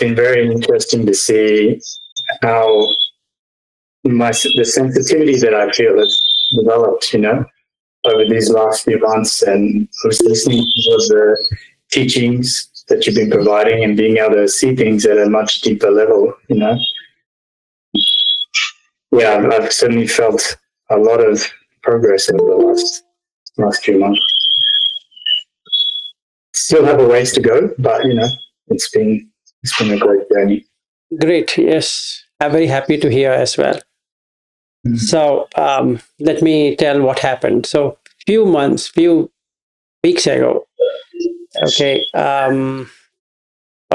been very interesting to see how the sensitivity that I feel has developed, over these last few months. And I was listening to the teachings that you've been providing and being able to see things at a much deeper level, Yeah, I've certainly felt a lot of progress over the last few months. Still have a ways to go, but it's been a great journey. Great. Yes, I'm very happy to hear as well. Mm-hmm. So let me tell what happened. So few weeks ago, okay, or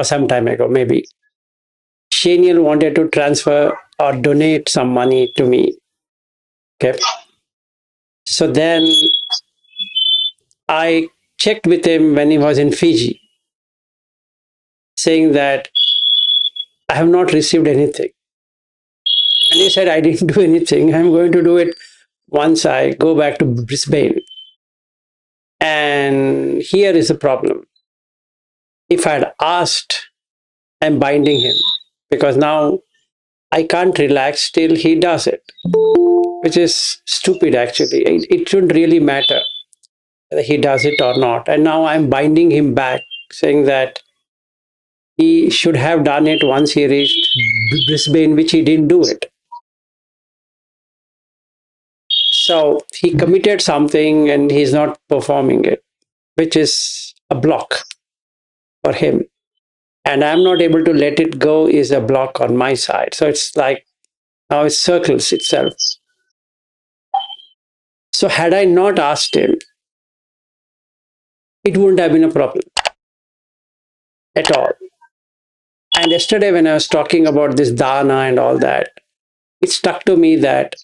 some time ago, maybe, Shaniel wanted to transfer or donate some money to me. Okay. So then I checked with him when he was in Fiji, saying that I have not received anything. And he said, I didn't do anything. I'm going to do it once I go back to Brisbane. And here is the problem. If I had asked, I'm binding him, because now I can't relax till he does it, which is stupid actually. It shouldn't really matter whether he does it or not. And now I'm binding him back, saying that he should have done it once he reached Brisbane, which he didn't do it. So he committed something and he's not performing it, which is a block for him. And I'm not able to let it go is a block on my side. So it's like now it circles itself. So had I not asked him, it wouldn't have been a problem at all. And yesterday when I was talking about this dana and all that, it stuck to me that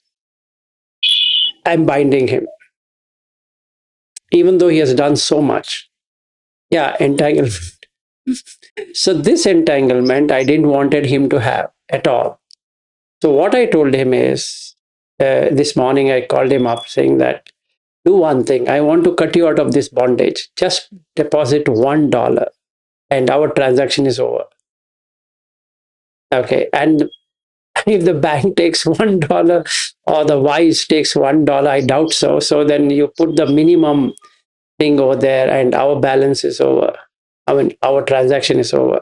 I'm binding him. Even though he has done so much. Yeah, entanglement. So this entanglement, I didn't wanted him to have at all. So what I told him is, this morning I called him up saying that, do one thing. I want to cut you out of this bondage. Just deposit $1 and our transaction is over. Okay. And if the bank takes $1 or the wise takes $1, I doubt so. So then you put the minimum thing over there and our balance is over. I mean, our transaction is over.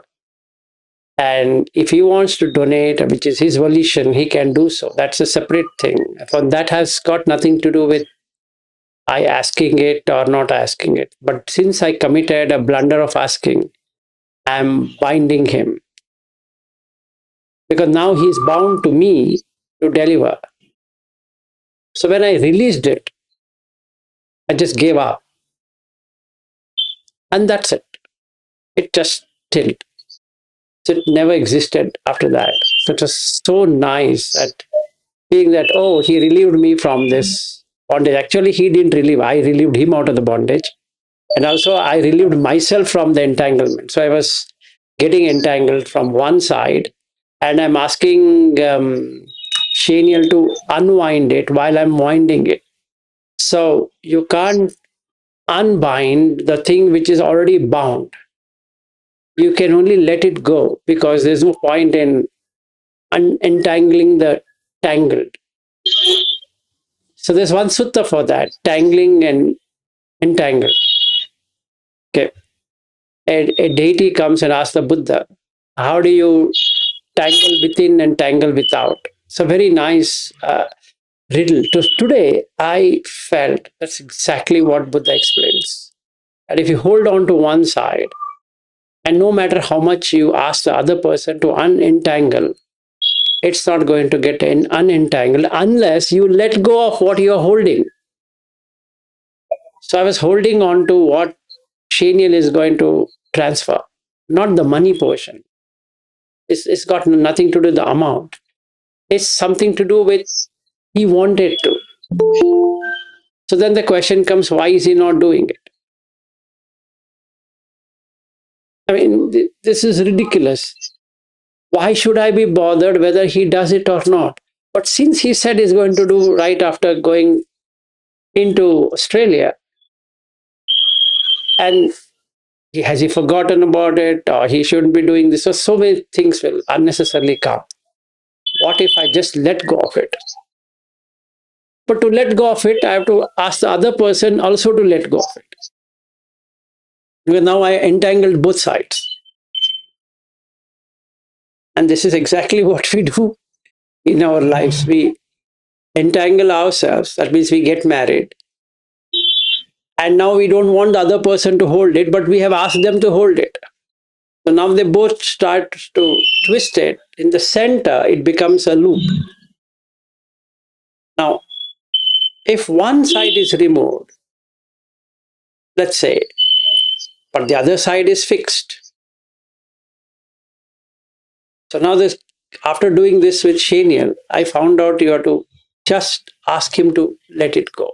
And if he wants to donate, which is his volition, he can do so. That's a separate thing. That has got nothing to do with I asking it or not asking it. But since I committed a blunder of asking, I'm binding him. Because now he's bound to me to deliver. So when I released it, I just gave up. And that's it. It just stilled. So it never existed after that. So it was so nice that being that, oh, he relieved me from this bondage. Actually, he didn't relieve. I relieved him out of the bondage. And also I relieved myself from the entanglement. So I was getting entangled from one side and I'm asking Shaniel to unwind it while I'm winding it. So you can't unbind the thing which is already bound. You can only let it go because there's no point in entangling the tangled. So there's one sutta for that, tangling and entangle. Okay. A deity comes and asks the Buddha, how do you tangle within and tangle without? It's a very nice riddle. Today, I felt that's exactly what Buddha explains. And if you hold on to one side, and no matter how much you ask the other person to unentangle, it's not going to get unentangled unless you let go of what you're holding. So I was holding on to what Shaniel is going to transfer, not the money portion. It's got nothing to do with the amount. It's something to do with he wanted to. So then the question comes, why is he not doing it? I mean, this is ridiculous. Why should I be bothered whether he does it or not? But since he said he's going to do right after going into Australia, and Has he forgotten about it, or he shouldn't be doing this? So many things will unnecessarily come. What if I just let go of it? But to let go of it, I have to ask the other person also to let go of it. Because now I entangled both sides. And this is exactly what we do in our lives. We entangle ourselves. That means we get married. And now we don't want the other person to hold it, but we have asked them to hold it. So now they both start to twist it. In the center, it becomes a loop. Now, if one side is removed, let's say, but the other side is fixed. So now this, after doing this with Shaniel, I found out you have to just ask him to let it go.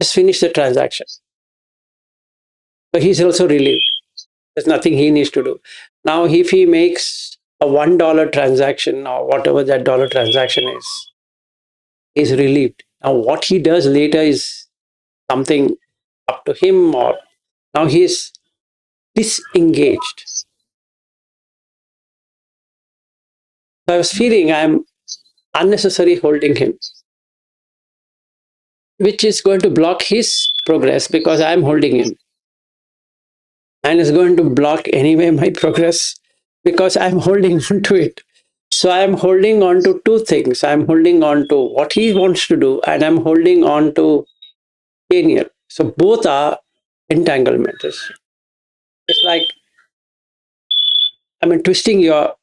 Just finish the transaction. So he's also relieved. There's nothing he needs to do. Now, if he makes a $1 transaction or whatever that dollar transaction is, he's relieved. Now, what he does later is something up to him, or now he's disengaged. So I was feeling I'm unnecessarily holding him, which is going to block his progress because I'm holding him. And it's going to block anyway my progress because I'm holding on to it. So I'm holding on to two things. I'm holding on to what he wants to do, and I'm holding on to Daniel. So both are entanglements. It's like, I mean, twisting your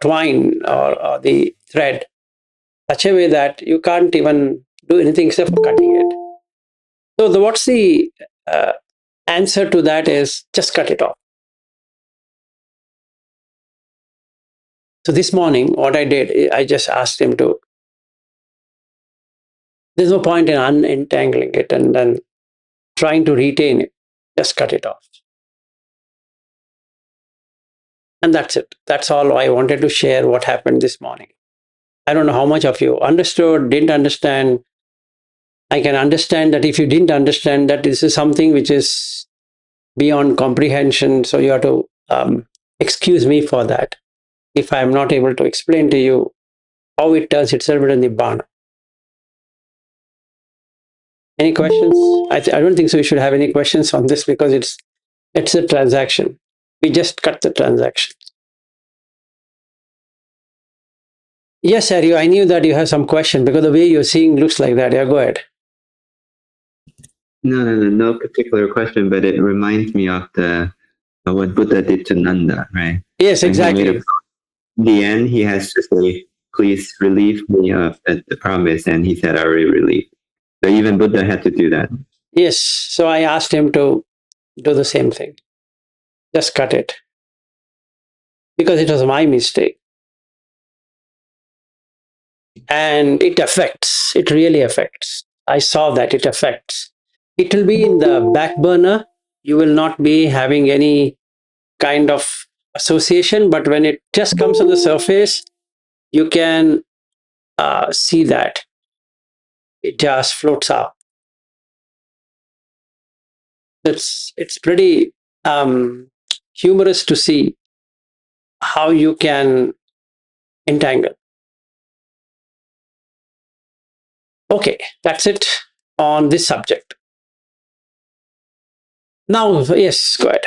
twine or the thread such a way that you can't even do anything except for cutting it. So what's the answer to that is just cut it off. So this morning, what I did, I just asked him to, there's no point in unentangling it and then trying to retain it. Just cut it off. And that's it. That's all I wanted to share what happened this morning. I don't know how much of you understood, didn't understand. I can understand that if you didn't understand that this is something which is beyond comprehension, so you have to excuse me for that if I am not able to explain to you how it turns itself into nibbana. Any questions? I don't think so. We should have any questions on this because it's a transaction. We just cut the transaction. Yes, Aryu, I knew that you have some question because the way you're seeing looks like that. Yeah, go ahead. No particular question, but it reminds me of what Buddha did to Nanda, right? Yes, exactly. In the end, he has to say, "Please relieve me of the promise," and he said, "I already relieved." So even Buddha had to do that. Yes. So I asked him to do the same thing. Just cut it. Because it was my mistake. And it affects. It really affects. I saw that it affects. It will be in the back burner. You will not be having any kind of association, but when it just comes on the surface, you can see that it just floats out. It's pretty humorous to see how you can entangle. Okay, that's it on this subject. Now, yes, go ahead.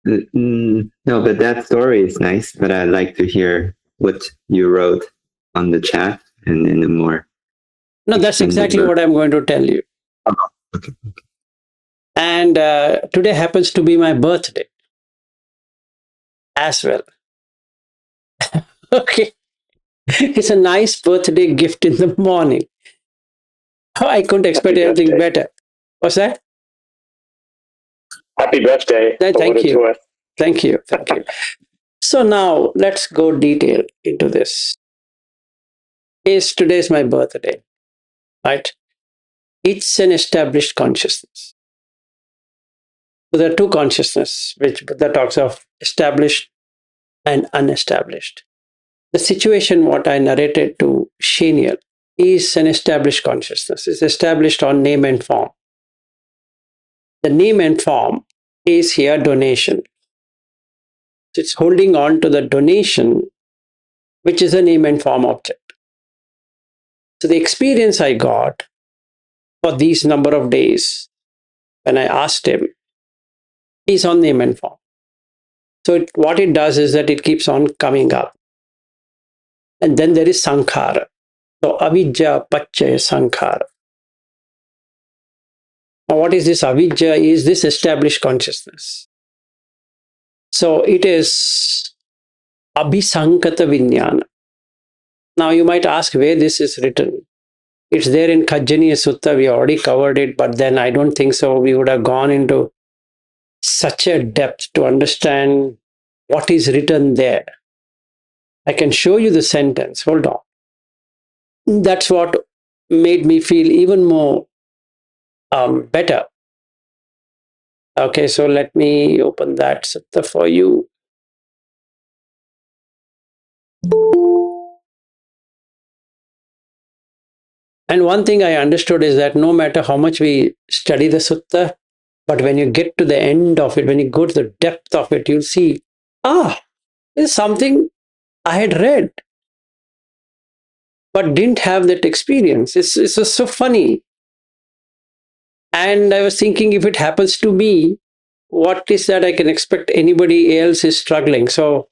No, but that story is nice, but I'd like to hear what you wrote on the chat and in a more... No, that's exactly what I'm going to tell you. Oh, okay. And today happens to be my birthday as well. Okay. It's a nice birthday gift in the morning. I couldn't expect anything better. What's that? Happy birthday. Thank you. Thank you. Thank you. So now let's go detail into this. Today's my birthday, right? It's an established consciousness. So there are two consciousness, which Buddha talks of, established and unestablished. The situation what I narrated to Shaniel is an established consciousness. It's established on name and form. The name and form is here donation. So it's holding on to the donation, which is a name and form object. So the experience I got for these number of days when I asked him is on name and form. So what it does is that it keeps on coming up. And then there is sankhāra. So avidya, paccaya, sankhāra. Now what is this avidya? Is this established consciousness. So it is abhisankata vijnana. Now you might ask where this is written. It's there in Kajjaniya Sutta. We already covered it, but then I don't think so. We would have gone into such a depth to understand what is written there. I can show you the sentence. Hold on. That's what made me feel even more better. Okay, so let me open that sutta for you. And one thing I understood is that no matter how much we study the sutta, but when you get to the end of it, when you go to the depth of it, you'll see, there's something I had read, but didn't have that experience. It's just so funny. And I was thinking, if it happens to me, what is that I can expect anybody else is struggling? So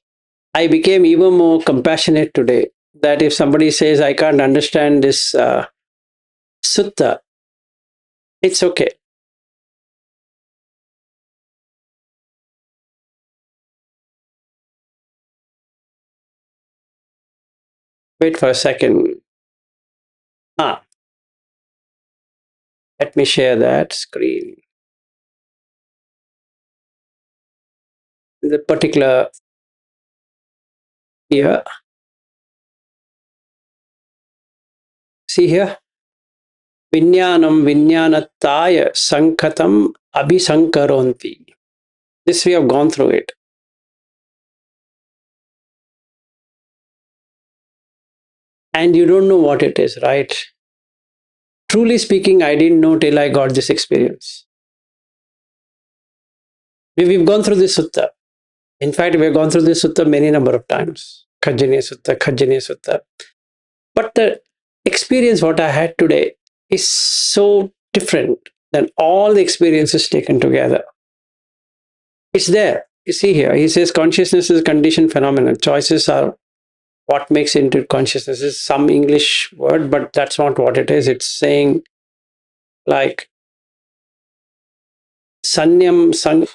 I became even more compassionate today, that if somebody says, I can't understand this sutta, it's okay. Wait for a second. Let me share that screen. The particular here. See here? Vinyanam vinyanataya sankhatam abhisankaronti. This we have gone through it. And you don't know what it is, right? Truly speaking, I didn't know till I got this experience. We've gone through this sutta. In fact, we've gone through this sutta many number of times. Kajjaniya Sutta, Kajjaniya Sutta. But the experience what I had today is so different than all the experiences taken together. It's there. You see here, he says consciousness is a conditioned phenomenon. Choices are what makes into consciousness. Is some English word, but that's not what it is. It's saying like sanyataya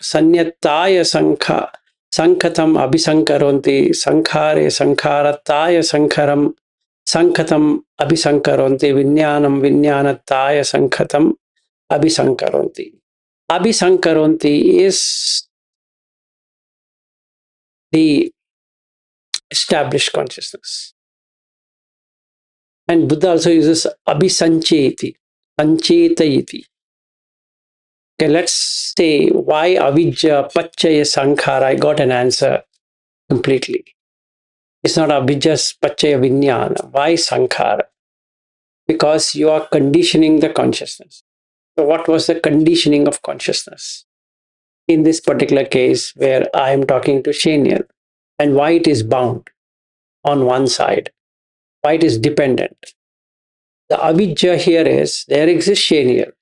sankhatam abhisankaronti sankhāre sankharataya sankharam sankhatam abhisankaronti vinyanam vinyanataya sankhatam abhisankaronti. Abhisankaronti is the established consciousness. And Buddha also uses abhisancheti, sanchetayiti. Okay, let's say why avidya, paccaya, sankhāra. I got an answer completely. It's not avidya, paccaya, vijnana. Why sankhāra? Because you are conditioning the consciousness. So what was the conditioning of consciousness? In this particular case where I am talking to Shaniel, and why it is bound on one side, why it is dependent. The avidya here is, there exists Shaniel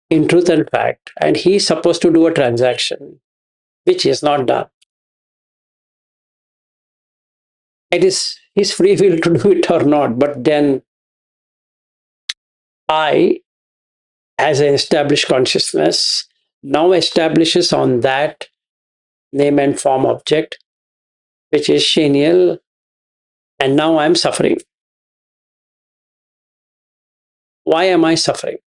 in truth and fact, and he is supposed to do a transaction, which is not done. It is his free will to do it or not, but then I, as an established consciousness, now establishes on that name and form object, which is Shaniel, and now I am suffering. Why am I suffering?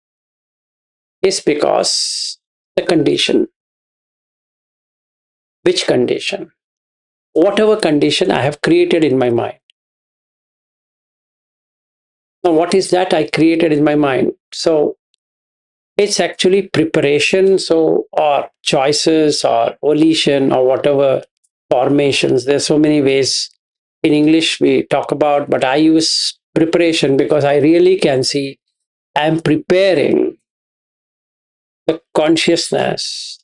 It's because the condition. Which condition? Whatever condition I have created in my mind. Now, what is that I created in my mind? So, it's actually preparation, or choices, or volition, or whatever formations. There's so many ways in English we talk about, but I use preparation, because I really can see I am preparing the consciousness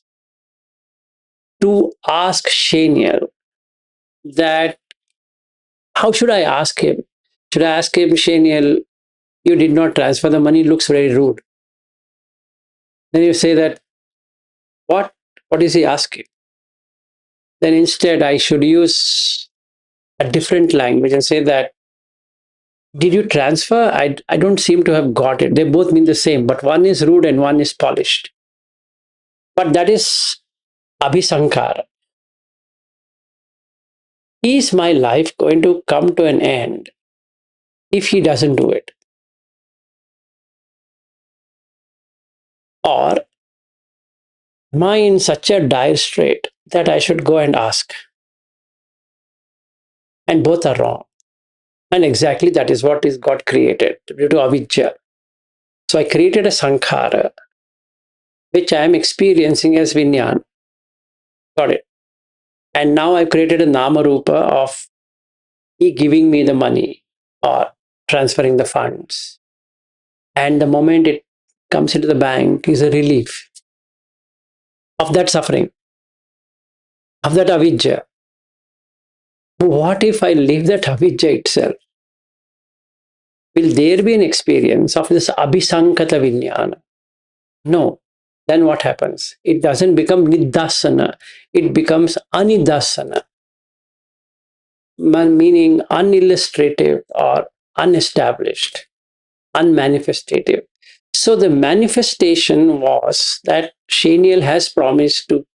to ask Shaniel that how should I ask him? Should I ask him, Shaniel, you did not transfer the money, looks very rude. Then you say that, what? What is he asking? Then instead I should use a different language and say that, did you transfer? I don't seem to have got it. They both mean the same, but one is rude and one is polished. But that is abhisankhara. Is my life going to come to an end if he doesn't do it? Or am I in such a dire strait that I should go and ask? And both are wrong. And exactly that is what is got created due to avidya. So I created a sankhāra, which I am experiencing as vinyan. Got it. And now I've created a nama rupa of he giving me the money or transferring the funds. And the moment it comes into the bank is a relief of that suffering, of that avidya. What if I leave that avidya itself? Will there be an experience of this abhisankata vijnana? No. Then what happens? It doesn't become nidasana, it becomes anidasana, meaning unillustrative or unestablished, unmanifestative. So the manifestation was that Shaniel has promised to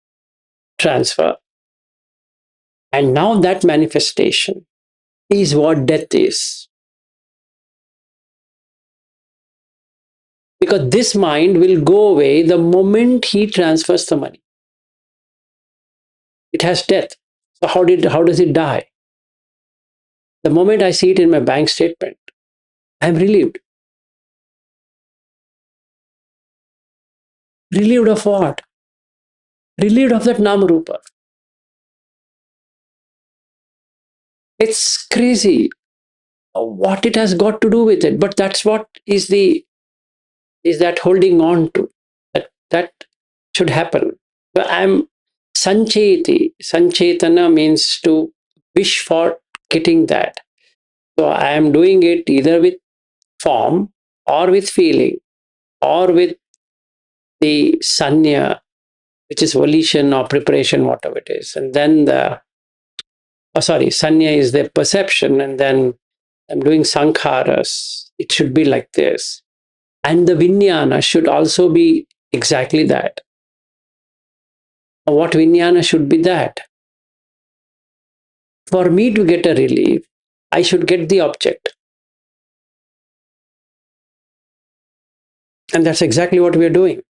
transfer. And now that manifestation is what death is. Because this mind will go away the moment he transfers the money. It has death. So how does it die? The moment I see it in my bank statement, I'm relieved. Relieved of what? Relieved of that namarupa. It's crazy what it has got to do with it. But that's what is that holding on to. That should happen. So I'm sancheti. Sanchetana means to wish for getting that. So I am doing it either with form or with feeling or with the sanya, which is volition or preparation, whatever it is. And then sanya is the perception, and then I'm doing sankhāras. It should be like this. And the vijnana should also be exactly that. What vijnana should be that? For me to get a relief, I should get the object. And that's exactly what we are doing.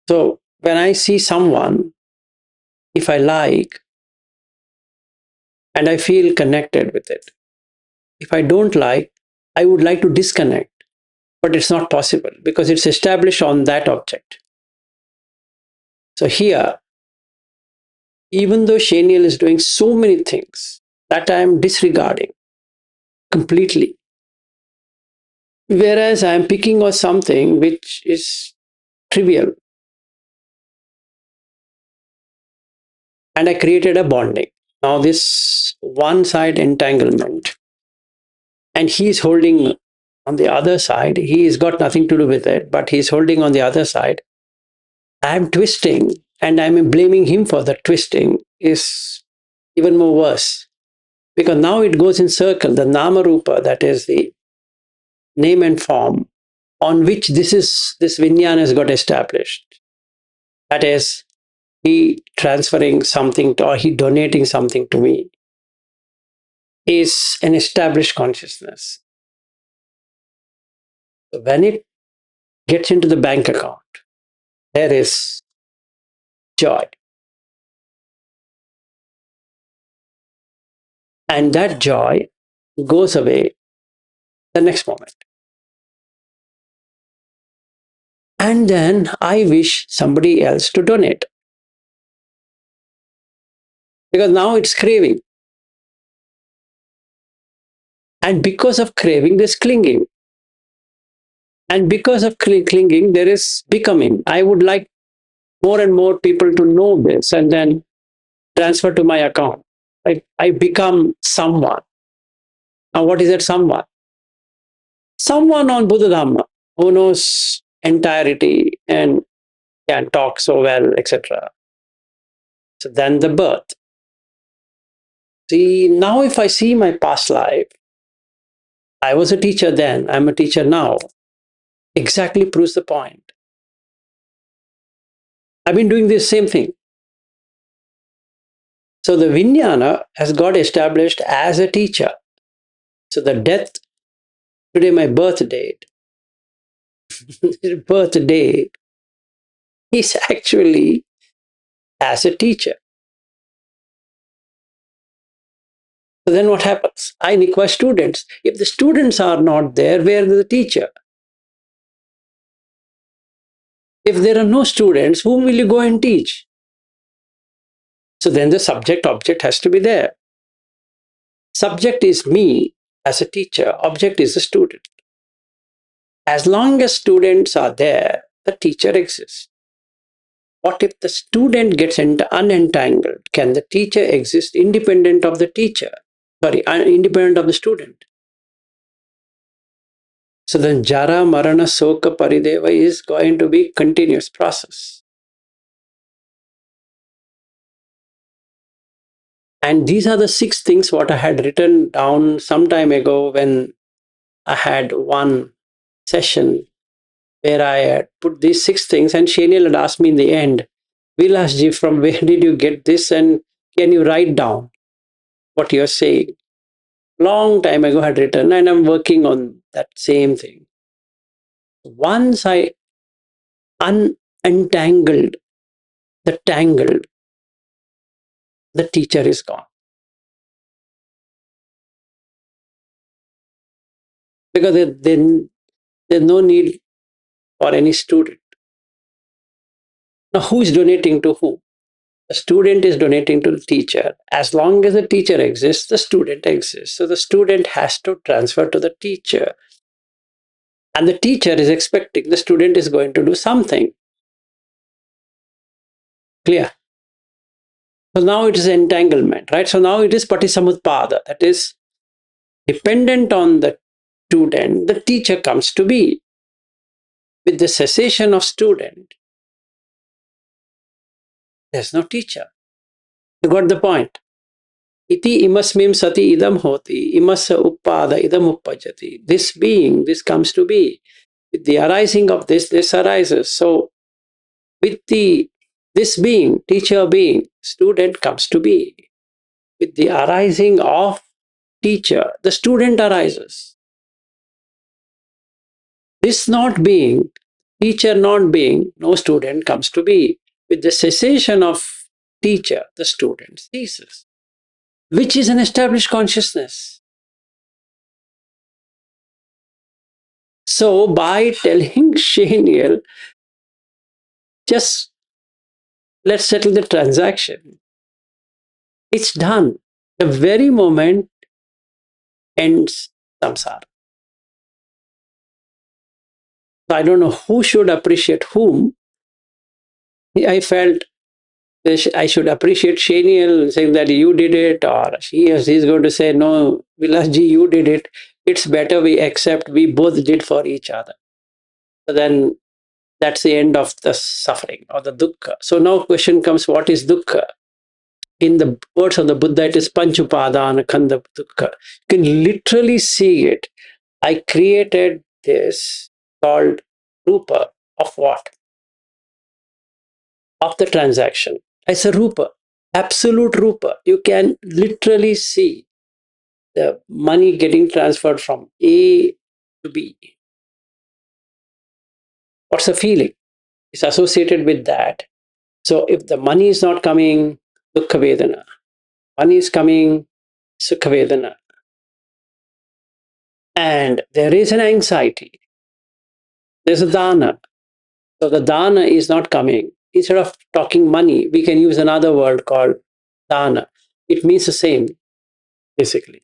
So when I see someone, if I like, and I feel connected with it, if I don't like, I would like to disconnect, but it's not possible because it's established on that object. So here, even though Shaniel is doing so many things that I am disregarding completely, whereas I am picking on something which is trivial, and I created a bonding. Now this one side entanglement, and he is holding on the other side. He has got nothing to do with it, but he's holding on the other side. I'm twisting, and I'm blaming him for the twisting is even more worse. Because now it goes in circle, the nama rupa, that is the name and form on which this vijnana has got established. That is, he transferring something or he donating something to me is an established consciousness. So when it gets into the bank account, there is joy. And that joy goes away the next moment. And then I wish somebody else to donate. Because now it's craving. And because of craving, there's clinging. And because of clinging, there is becoming. I would like more and more people to know this and then transfer to my account. I become someone. Now, what is that someone? Someone on Buddha Dhamma who knows entirety and can talk so well, etc. So then the birth. See, now if I see my past life, I was a teacher then, I'm a teacher now, exactly proves the point. I've been doing this same thing. So the Vijnana has got established as a teacher. So the death, today my birth date, birthday is actually as a teacher. So then what happens? I require students. If the students are not there, where is the teacher? If there are no students, whom will you go and teach? So then the subject object has to be there. Subject is me as a teacher, object is the student. As long as students are there, the teacher exists. What if the student gets unentangled? Can the teacher exist independent of the teacher? Sorry, independent of the student? So then jara, marana, soka, parideva is going to be continuous process. And these are the 6 things what I had written down some time ago when I had one session where I had put these 6 things, and Shaniel had asked me in the end, Vilasji, from where did you get this, and can you write down what you're saying? Long time ago I had written, and I'm working on that same thing. Once I untangled the tangled, the teacher is gone. Because there's no need for any student. Now, who is donating to whom? The student is donating to the teacher. As long as the teacher exists, the student exists. So the student has to transfer to the teacher. And the teacher is expecting the student is going to do something. Clear? So now it is entanglement, right? So now it is patisamutpada. That is dependent on the student, the teacher comes to be. With the cessation of student, there's no teacher. You got the point? Iti imasmim sati idam hoti, imasa uppada idam uppajati. This being, this comes to be. With the arising of this arises. So with this being, teacher being, student comes to be. With the arising of teacher, the student arises. This not being, teacher not being, no student comes to be. With the cessation of teacher, the student ceases, which is an established consciousness. So by telling Shaniel, just let's settle the transaction, it's done. The very moment ends samsara. So I don't know who should appreciate whom. I felt I should appreciate Shaniel saying that you did it, or he's going to say, no, Vilasji, you did it. It's better we accept we both did for each other. So then that's the end of the suffering or the dukkha. So now question comes, what is dukkha? In the words of the Buddha, it is panchupadana khanda dukkha. You can literally see it. I created this called rupa of what? Of the transaction. It's a rupa, absolute rupa. You can literally see the money getting transferred from A to B. What's the feeling? It's associated with that. So if the money is not coming, dukkha vedana. Money is coming, sukha vedana. And there is an anxiety. There's a dana. So the dana is not coming. Instead of talking money, we can use another word called dana. It means the same, basically.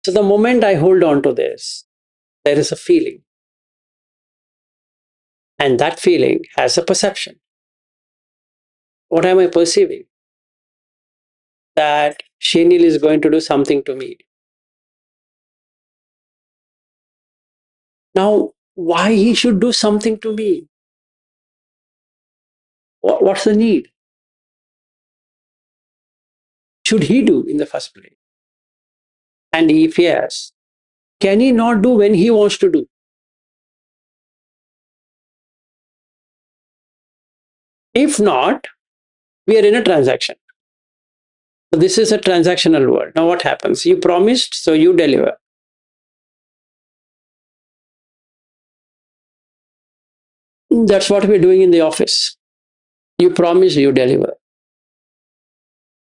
So the moment I hold on to this, there is a feeling. And that feeling has a perception. What am I perceiving? That Shenil is going to do something to me. Now, why he should do something to me? What's the need? Should he do in the first place? And if yes, can he not do when he wants to do? If not, we are in a transaction. So this is a transactional world. Now what happens? You promised, so you deliver. That's what we're doing in the office. You promise, you deliver.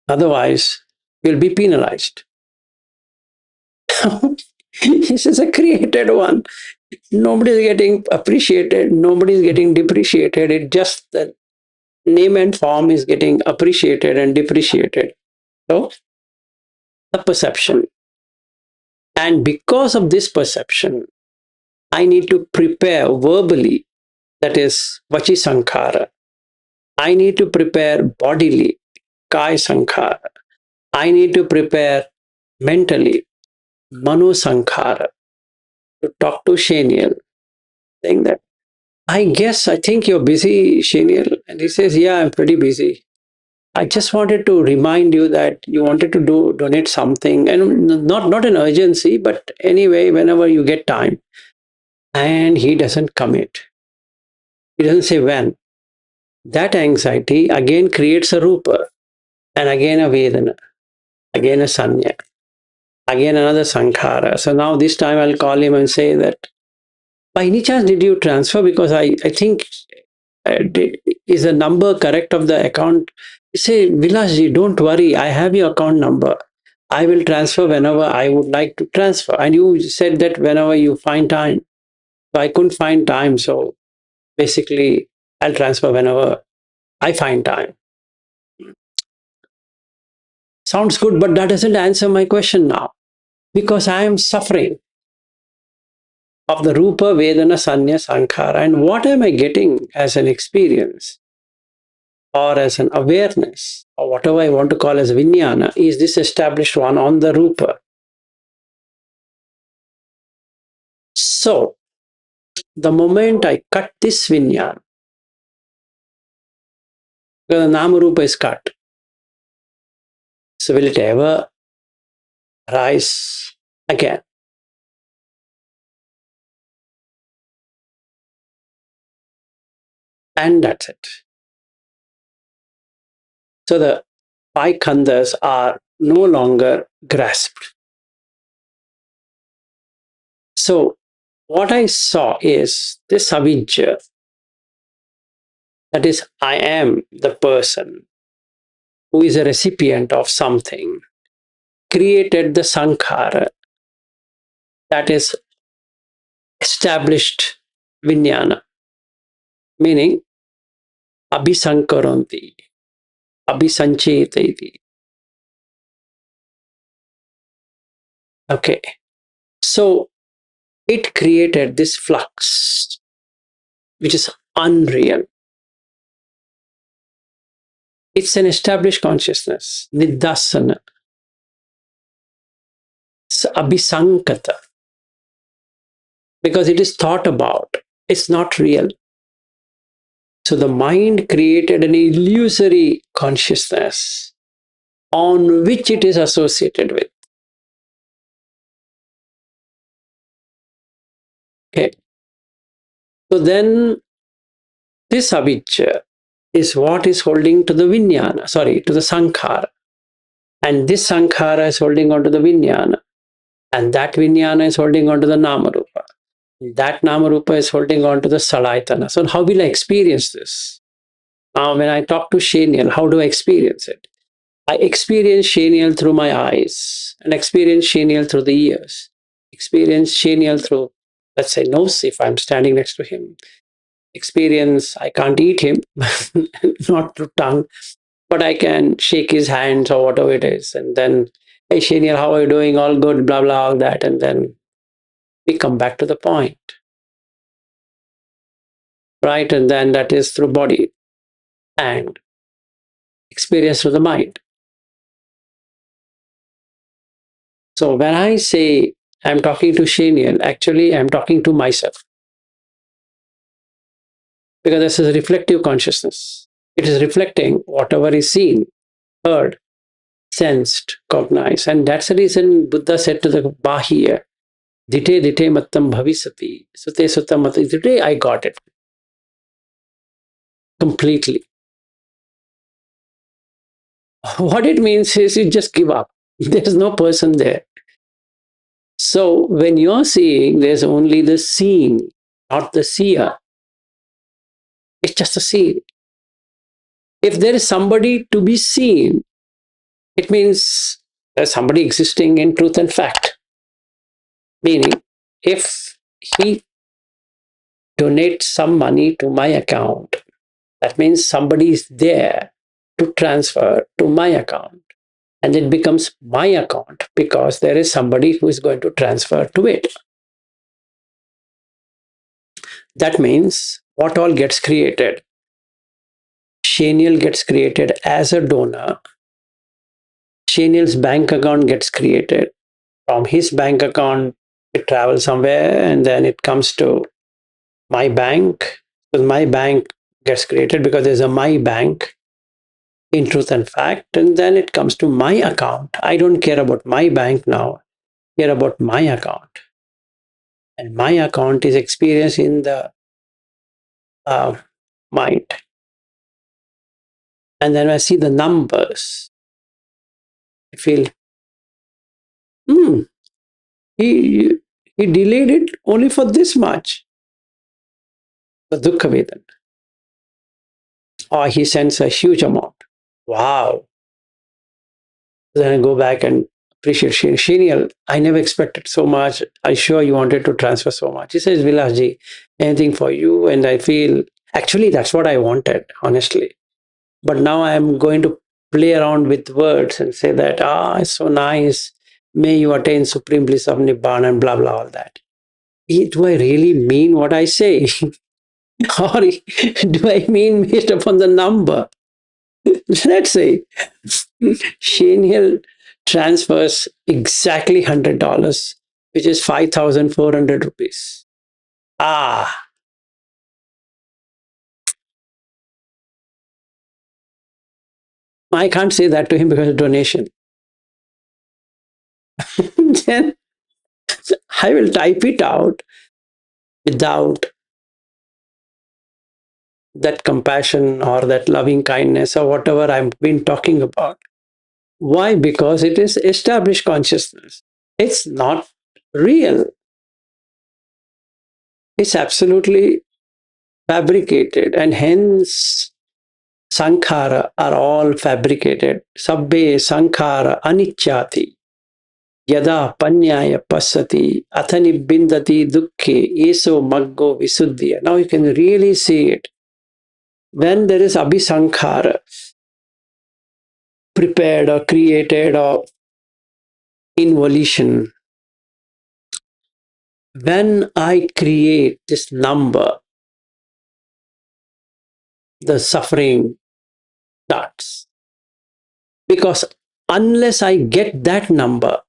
Otherwise, you'll be penalized. This is a created one. Nobody is getting appreciated. Nobody is getting depreciated. It just the name and form is getting appreciated and depreciated. So, the perception. And because of this perception, I need to prepare verbally, that is vachi sankhāra. I need to prepare bodily, kaya sankhāra. I need to prepare mentally, mano sankhāra, to talk to Sheniel, saying that, I think you're busy, Sheniel. And he says, yeah, I'm pretty busy. I just wanted to remind you that you wanted to donate something, and not an urgency, but anyway, whenever you get time. And he doesn't commit. He doesn't say when. That anxiety again creates a rupa, and again a vedana, again a sanya, again another sankhara. So now this time I'll call him and say that, by any chance did you transfer? Because I think, is the number correct of the account? You say, Vilasji, don't worry, I have your account number. I will transfer whenever I would like to transfer. And you said that whenever you find time. So I couldn't find time. So basically, I'll transfer whenever I find time. Sounds good, but that doesn't answer my question now. Because I am suffering of the Rupa, Vedana, Sanya, Sankhara. And what am I getting as an experience or as an awareness or whatever I want to call as Vijnana is this established one on the Rupa. So, the moment I cut this Vijnana, the Nama Rupa is cut. So will it ever rise again? And that's it. So the five khandhas are no longer grasped. So what I saw is this avijja, that is, I am the person who is a recipient of something, created the sankhara, that is established vijnana, meaning abhisankaranti, abhisanchetati. Okay, so it created this flux, which is unreal. It's an established consciousness, nidasana. It's abhisankata, because it is thought about. It's not real. So the mind created an illusory consciousness on which it is associated with. Okay. So then this avijja is what is holding to the vijnana, to the sankhara. And this sankhara is holding on to the vijnana. And that vijnana is holding on to the namarupa. That namarupa is holding on to the salayatana. So how will I experience this? Now when I talk to Shenial, how do I experience it? I experience Shenial through my eyes, and experience Shenial through the ears, experience Shenial through, let's say, nose if I'm standing next to him. Experience, I can't eat him, not through tongue, but I can shake his hands or whatever it is, and then Hey, Shaniel, how are you doing? All good, blah, blah, all that. And then we come back to the point, right? And then that is through body and experience through the mind. So when I say I'm talking to Shaniel, actually I'm talking to myself, because this is reflective consciousness. It is reflecting whatever is seen, heard, sensed, cognized. And that's the reason Buddha said to the Bahya, Dite dite mattam bhavisati, sute sutta mati. Today I got it completely. What it means is you just give up. There's no person there. So when you're seeing, there's only the seeing, not the seer. It's just a seeing. If there is somebody to be seen, it means there's somebody existing in truth and fact. Meaning, if he donates some money to my account, that means somebody is there to transfer to my account. And it becomes my account because there is somebody who is going to transfer to it. That means what all gets created? Shaniel gets created as a donor. Shaniel's bank account gets created. From his bank account, it travels somewhere and then it comes to my bank. So my bank gets created because there's a my bank in truth and fact. And then it comes to my account. I don't care about my bank now. I care about my account. And my account is experienced in the mind. And then I see the numbers. I feel, he delayed it only for this much. The dukkha vedana. Or he sends a huge amount. Wow. Then I go back and appreciate Shaniel. I never expected so much. I sure you wanted to transfer so much. He says, Vilasji, anything for you. And I feel, actually, that's what I wanted, honestly. But now I'm going to play around with words and say that, it's so nice. May you attain supreme bliss of nibbana and blah, blah, all that. Do I really mean what I say? Or do I mean based upon the number? Let's say Shaniel transfers exactly $100, which is 5,400 rupees. I can't say that to him because of donation. Then I will type it out without that compassion or that loving kindness or whatever I've been talking about. Why? Because it is established consciousness. It's not real. It's absolutely fabricated, and hence sankhāra are all fabricated. Sabbe sankhāra anicchāti. Yada panyaya pasati athani bindati dukkhe eso maggo visuddhya. Now you can really see it. When there is abhisankhara, prepared or created or in volition, when I create this number, the suffering starts. Because unless I get that number,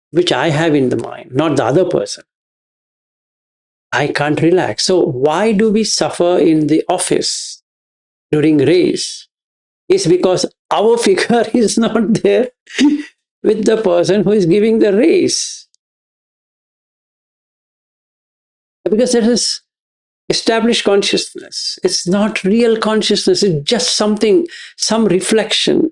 which I have in the mind, not the other person, I can't relax. So why do we suffer in the office during race? It's because our figure is not there with the person who is giving the race. Because that is established consciousness. It's not real consciousness. It's just something, some reflection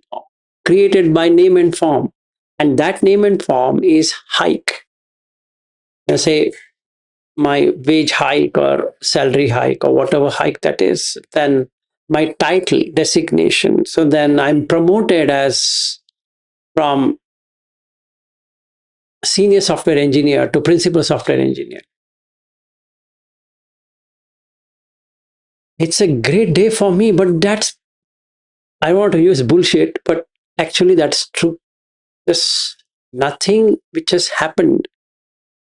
created by name and form. And that name and form is hike. Let's say my wage hike or salary hike or whatever hike that is, then my title designation. So then I'm promoted as from senior software engineer to principal software engineer. It's a great day for me, but I want to use bullshit, but actually that's true. This nothing which has happened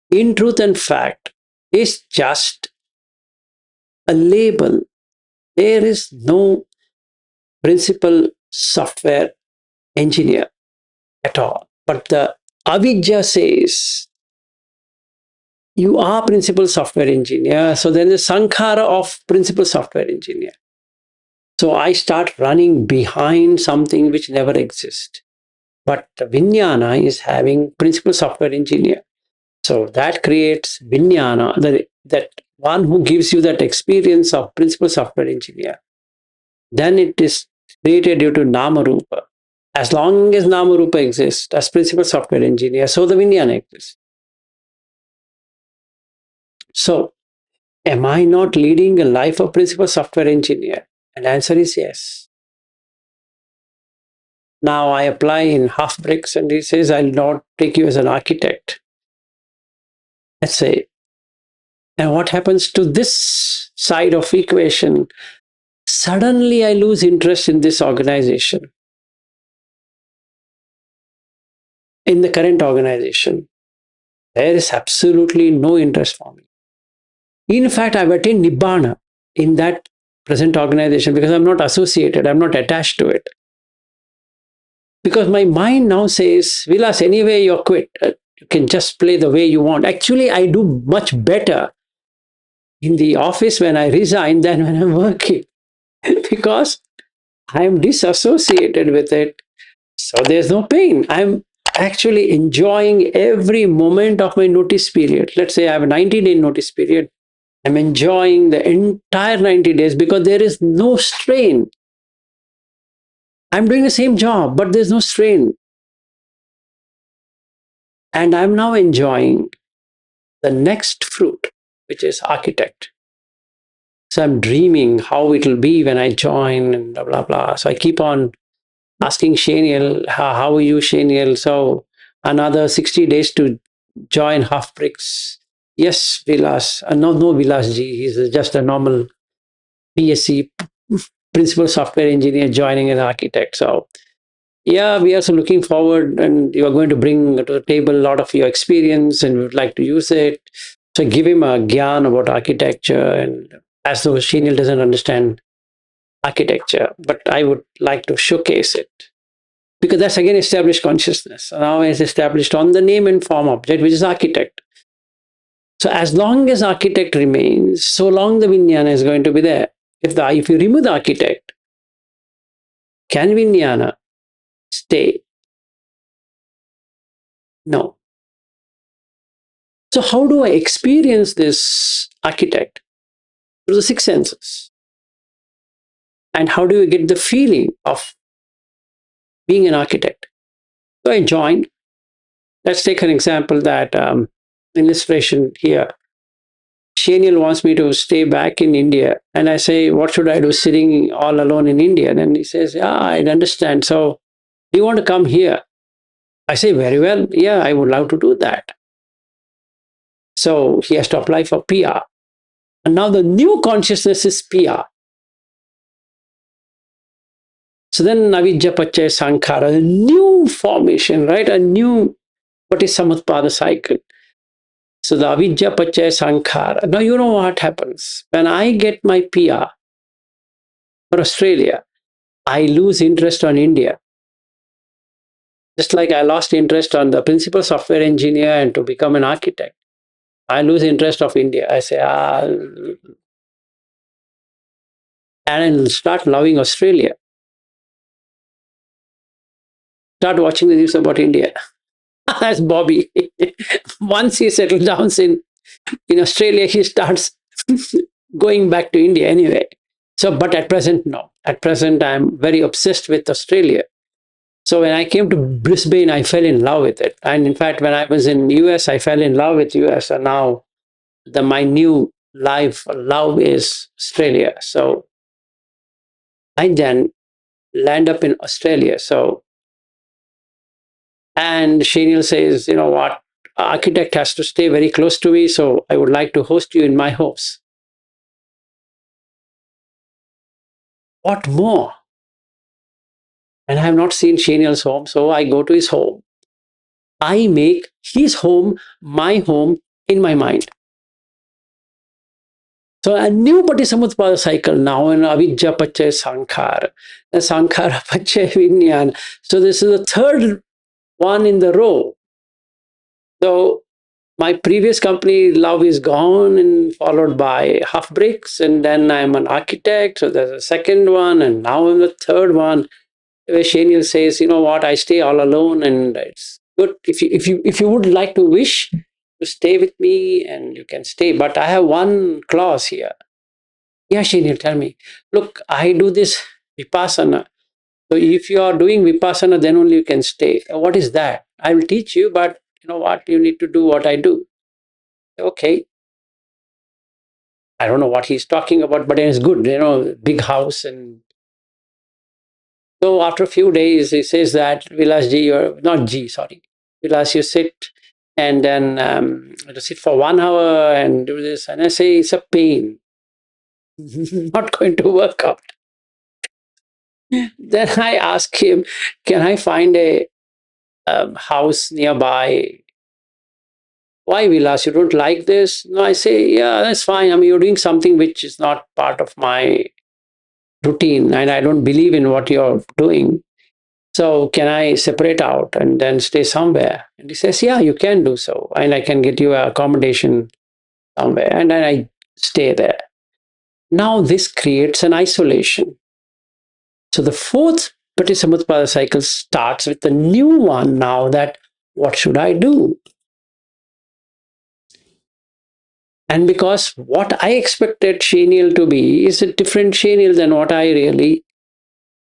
in truth and fact is just a label. There is no principal software engineer at all. But the avidya says you are principal software engineer. So then the sankhāra of principal software engineer. So I start running behind something which never exists. But the vijnana is having principal software engineer. So that creates vijnana, that one who gives you that experience of principal software engineer. Then it is created due to nama rupa. As long as nama rupa exists as principal software engineer, so the vijnana exists. So, am I not leading a life of principal software engineer? And the answer is yes. Now I apply in half bricks and he says, I'll not take you as an architect. Let's say. And what happens to this side of equation? Suddenly I lose interest in this organization, in the current organization. There is absolutely no interest for me. In fact, I've attained nibbana in that present organization because I'm not associated, I'm not attached to it. Because my mind now says, Vilas, anyway, you're quit. You can just play the way you want. Actually, I do much better in the office when I resign than when I'm working because I'm disassociated with it. So there's no pain. I'm actually enjoying every moment of my notice period. Let's say I have a 90-day notice period. I'm enjoying the entire 90 days because there is no strain. I'm doing the same job, but there's no strain. And I'm now enjoying the next fruit, which is architect. So I'm dreaming how it'll be when I join and blah, blah, blah. So I keep on asking Shaniel, how are you, Shaniel? So another 60 days to join half bricks. Yes, Vilas. No, Vilas ji. He's just a normal PSC, principal software engineer, joining an architect. So yeah, we are also looking forward, and you are going to bring to the table a lot of your experience and we would like to use it. So give him a gyan about architecture, and as though Shaniel doesn't understand architecture, but I would like to showcase it. Because that's again established consciousness. Now it's established on the name and form object, which is architect. So as long as architect remains, so long the vijnana is going to be there. If you remove the architect, can vijnana stay? No. So how do I experience this architect? Through the six senses. And how do you get the feeling of being an architect? So I joined. Let's take an example that illustration here. Shaniel wants me to stay back in India. And I say, what should I do sitting all alone in India? And then he says, yeah, I understand. So do you want to come here? I say, very well. Yeah, I would love to do that. So he has to apply for PR. And now the new consciousness is PR. So then avidya pachaya sankhāra, a new formation, right? A new, what is samutpada cycle? So the avidya pachaya sankhāra. Now you know what happens. When I get my PR for Australia, I lose interest on India. Just like I lost interest on the principal software engineer and to become an architect. I lose interest of India. I say, and I'll start loving Australia. Start watching the news about India. As Bobby. Once he settles down in Australia, he starts going back to India anyway. So, but at present, no. At present, I'm very obsessed with Australia. So when I came to Brisbane, I fell in love with it. And in fact, when I was in US, I fell in love with US. And now my new life love is Australia. So I then land up in Australia. So, and Shaniel says, you know what, architect has to stay very close to me. So I would like to host you in my house. What more? And I have not seen Shaniel's home. So I go to his home. I make his home my home in my mind. So a new Patisamutpada cycle now in Avidya Pache Sankhara, the Sankhara Pache Vinyan. So this is the third one in the row. So my previous company, love is gone, and followed by half bricks, and then I'm an architect. So there's a second one, and now I'm the third one. Where Shaniel says, you know what, I stay all alone, and it's good. If you would like to wish to stay with me, and you can stay, but I have one clause here. Yeah, Shaniel, tell me. Look, I do this vipassana. So if you are doing vipassana, then only you can stay. What is that? I will teach you, but you know what? You need to do what I do. Okay. I don't know what he's talking about, but it's good, big house. And so after a few days, he says that, Vilas ji, you're not G, sorry. Vilas, you sit and then to sit for 1 hour and do this. And I say, it's a pain. Not going to work out. Then I ask him, can I find a house nearby? Why, Vilas? You don't like this? No, I say, yeah, that's fine. I mean, you're doing something which is not part of my routine, and I don't believe in what you're doing. So can I separate out and then stay somewhere? And he says, yeah, you can do so. And I can get you an accommodation somewhere. And then I stay there. Now this creates an isolation. So the fourth Patisamutpada cycle starts with a new one now, that what should I do? And because what I expected Shaniel to be is a different Shaniel than what I really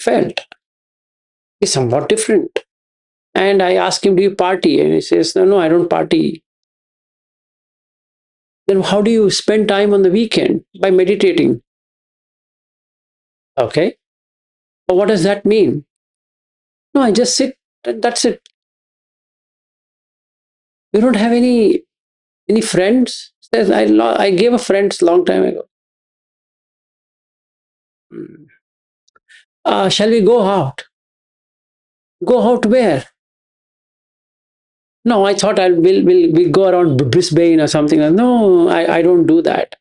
felt. It's somewhat different. And I asked him, do you party? And he says, no, I don't party. Then how do you spend time on the weekend? By meditating. Okay. But what does that mean? No, I just sit. That's it. You don't have any friends? He says, I gave a friend long time ago. Shall we go out? Go out where? No, I thought we'll go around Brisbane or something. No, I don't do that.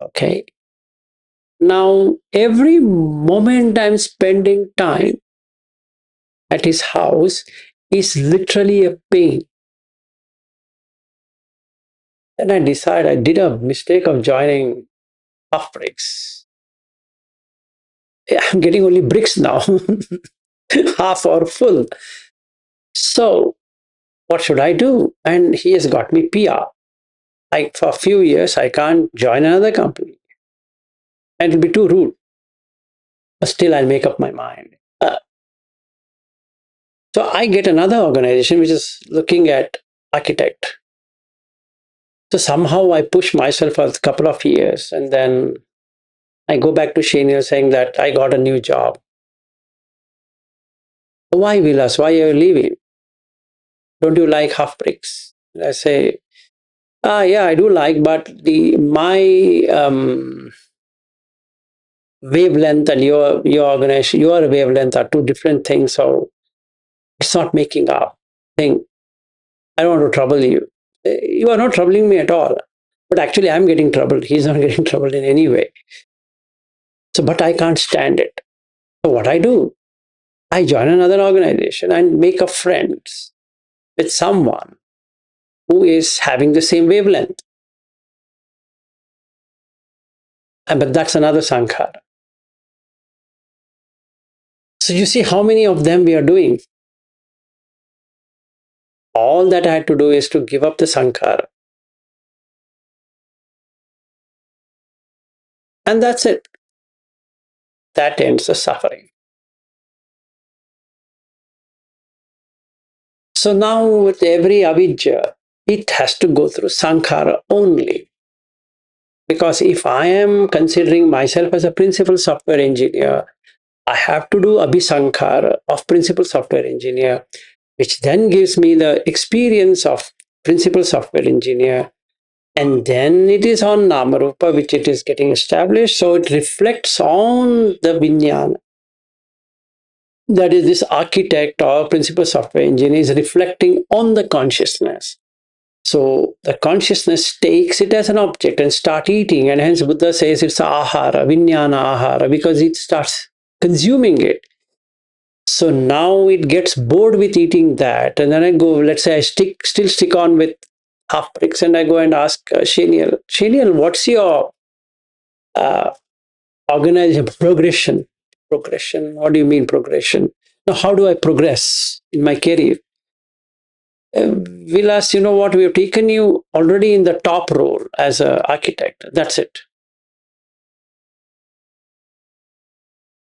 Okay. Now, every moment I'm spending time at his house is literally a pain. Then I decided I did a mistake of joining half bricks. I'm getting only bricks now, half or full. So, what should I do? And he has got me PR. For a few years, I can't join another company. And it'll be too rude. But still, I'll make up my mind. So I get another organization which is looking at architect. So somehow I push myself for a couple of years, and then I go back to Shaniel saying that I got a new job. Why, Vilas? Why are you leaving? Don't you like half bricks? I say, yeah, I do like, but my wavelength and your organization, your wavelength are two different things. So it's not making up thing. I don't want to trouble you. You are not troubling me at all. But actually, I'm getting troubled. He's not getting troubled in any way. So, but I can't stand it. So what I do? I join another organization and make a friends with someone who is having the same wavelength. But that's another sankhara. So you see how many of them we are doing. All that I had to do is to give up the sankhara. And that's it. That ends the suffering. So now with every avidya, it has to go through sankhara only. Because if I am considering myself as a principal software engineer, I have to do abhisankhara of principal software engineer, which then gives me the experience of principal software engineer. And then it is on Namarupa, which it is getting established. So it reflects on the Vijnana. that is, this architect or principal software engineer is reflecting on the consciousness. So the consciousness takes it as an object and start eating, and hence Buddha says it's ahara, vinyana ahara, because it starts consuming it. So now it gets bored with eating that, and then I go, let's say I still stick on with half bricks, and I go and ask Shaniel, what's your uh, organization progression? Progression? What do you mean progression? Now, how do I progress in my career? We'll ask, you know what, we have taken you already in the top role as an architect. That's it.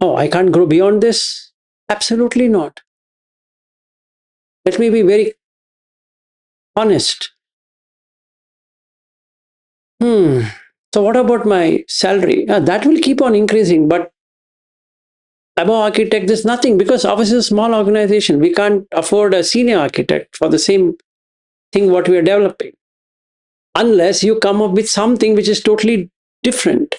Oh, I can't grow beyond this? Absolutely not. Let me be very honest. So what about my salary? That will keep on increasing, but above architect, there's nothing, because obviously it's a small organization. We can't afford a senior architect for the same thing what we are developing, unless you come up with something which is totally different.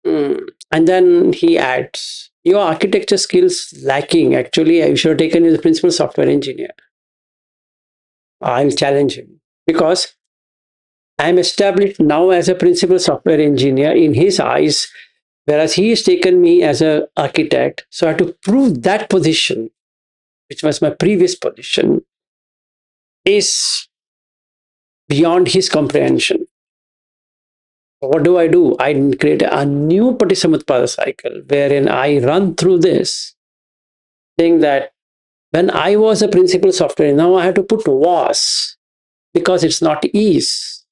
And then he adds, your architecture skills lacking. Actually, I should have taken you as a principal software engineer. I'll challenge him, because I'm established now as a principal software engineer in his eyes, whereas he has taken me as an architect. So I have to prove that position, which was my previous position, is beyond his comprehension. What do? I create a new Patisamutpada cycle wherein I run through this, saying that when I was a principal software, now I have to put was, because it's not is.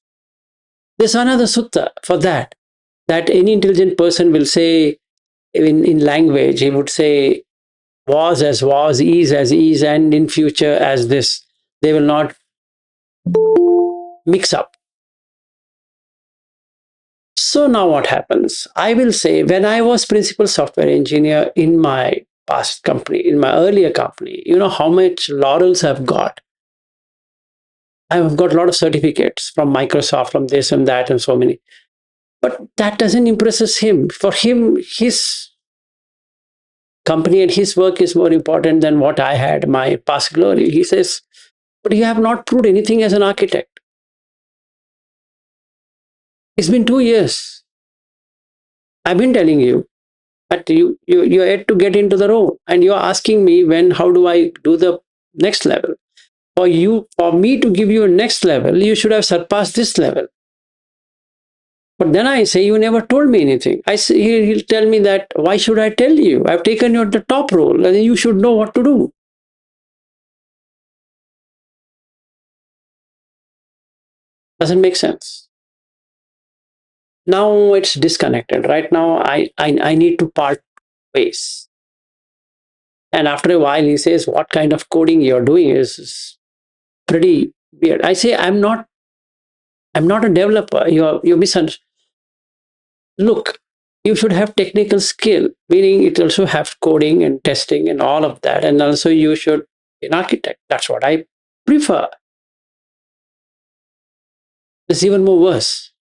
There's another sutta for that any intelligent person will say in language, he would say was as was, is as is, and in future as this. They will not mix up. So now what happens? I will say, when I was principal software engineer in my past company, in my earlier company, you know how much laurels I've got? I've got a lot of certificates from Microsoft, from this and that, and so many. But that doesn't impress him. For him, his company and his work is more important than what I had, my past glory. He says, but you have not proved anything as an architect. It's been 2 years. I've been telling you, but you're yet to get into the role, and you're asking me how do I do the next level? For me to give you a next level, you should have surpassed this level. But then I say, you never told me anything. He'll tell me that, why should I tell you? I've taken you at the top role, and you should know what to do. Doesn't make sense. Now it's disconnected. Right now, I need to part ways. And after a while, he says, what kind of coding you're doing is pretty weird. I say, I'm not a developer. You misunderstood. Look, you should have technical skill, meaning it also have coding and testing and all of that. And also you should be an architect. That's what I prefer. It's even more worse.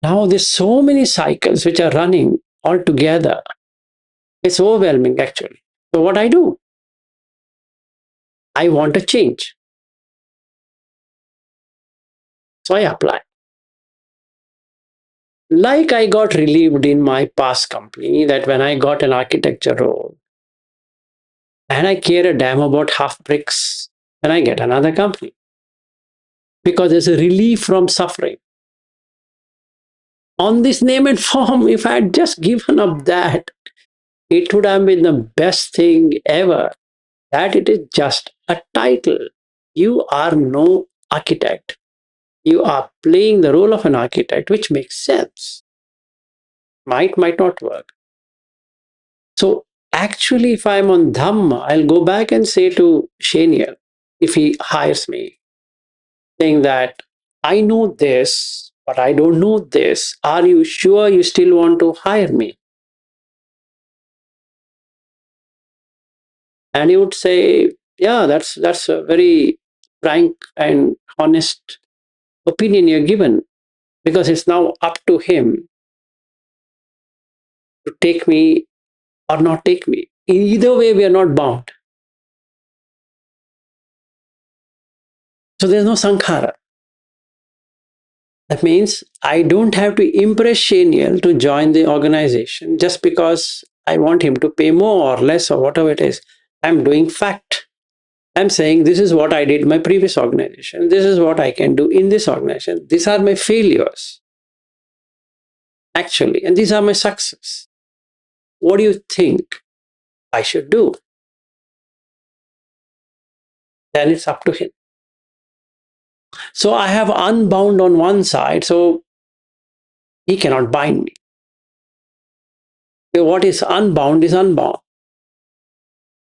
Now there's so many cycles which are running all together. It's overwhelming, actually. So what I do? I want a change. So I apply. Like I got relieved in my past company, that when I got an architecture role, and I care a damn about half bricks, and I get another company. Because there's a relief from suffering. On this name and form, if I had just given up that, it would have been the best thing ever. That it is just a title. You are no architect. You are playing the role of an architect, which makes sense. Might not work. So actually, if I'm on Dhamma, I'll go back and say to Shaniel, if he hires me, saying that I know this, but I don't know this. Are you sure you still want to hire me? And he would say, yeah, that's a very frank and honest opinion you're given, because it's now up to him to take me or not take me. Either way, we are not bound. So there's no sankhāra. That means I don't have to impress Shaniel to join the organization just because I want him to pay more or less or whatever it is. I'm doing fact. I'm saying this is what I did in my previous organization. This is what I can do in this organization. These are my failures, actually, and these are my successes. What do you think I should do? Then it's up to him. So I have unbound on one side, so he cannot bind me. What is unbound is unbound.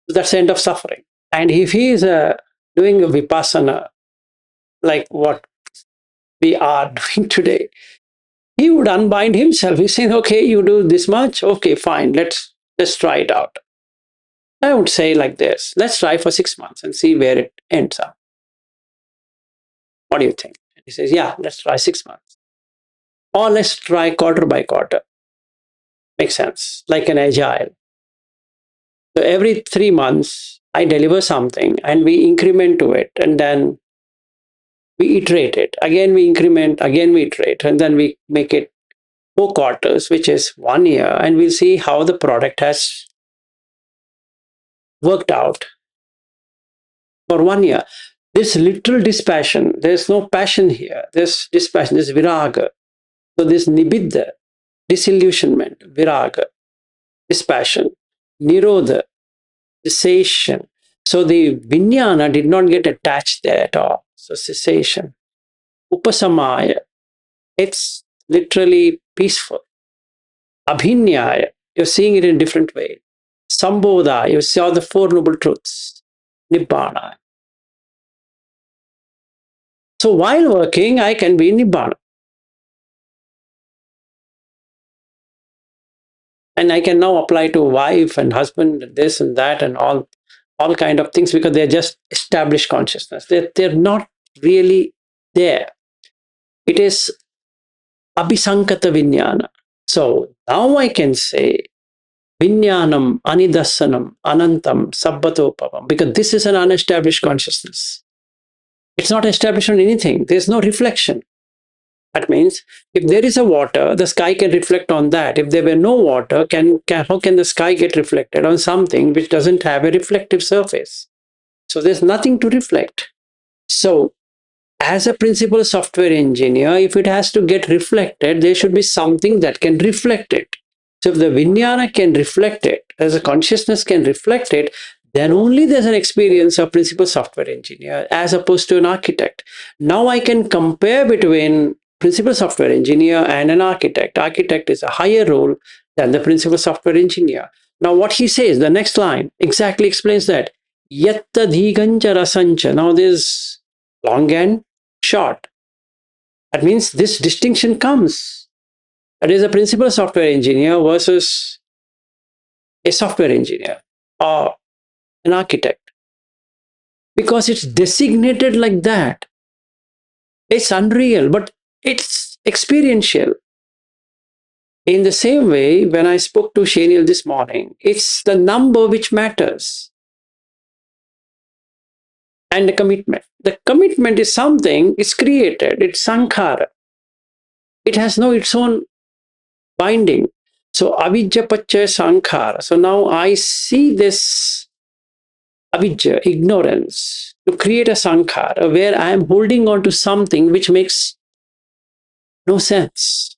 That's the end of suffering. And if he is doing a vipassana, like what we are doing today, he would unbind himself. He's saying, okay, you do this much. Okay, fine. Let's try it out. I would say like this, let's try for 6 months and see where it ends up. What do you think? He says, yeah, let's try 6 months. Or let's try quarter by quarter. Makes sense. Like an agile. So every 3 months, I deliver something and we increment to it. And then we iterate it. Again, we increment, again, we iterate. And then we make it 4 quarters, which is 1 year. And we'll see how the product has worked out for 1 year. This literal dispassion, there's no passion here. There's dispassion, there's viraga. So this nibbida, disillusionment, viraga, dispassion, nirodha, cessation. So the vijnana did not get attached there at all. So cessation. Upasamaya, it's literally peaceful. Abhinyaya, you're seeing it in a different way. Sambodha, you saw the 4 noble truths. Nibbana. So while working, I can be in nibbana. And I can now apply to wife and husband, this and that, and all kind of things, because they're just established consciousness. They're not really there. It is abhisankata vijnana. So now I can say vijnanam anidassanam anantam sabbatopavam, because this is an unestablished consciousness. It's not established on anything. There's no reflection. That means if there is a water, the sky can reflect on that. If there were no water, how can the sky get reflected on something which doesn't have a reflective surface? So there's nothing to reflect. So as a principal software engineer, if it has to get reflected, there should be something that can reflect it. So if the vijnana can reflect it, as a consciousness can reflect it, then only there's an experience of principal software engineer as opposed to an architect. Now I can compare between principal software engineer and an architect. Architect is a higher role than the principal software engineer. Now what he says, the next line, exactly explains that. Yatta dhigancha rasancha. Now there's long and short. That means this distinction comes. That is a principal software engineer versus a software engineer or an architect. Because it's designated like that. It's unreal, but it's experiential. In the same way, when I spoke to Shaniel this morning, it's the number which matters. And the commitment. The commitment is something, it's created, it's sankhāra. It has no its own binding. So avidya pacchaya sankhāra. So now I see this avidya, ignorance, to create a sankhāra where I am holding on to something which makes no sense.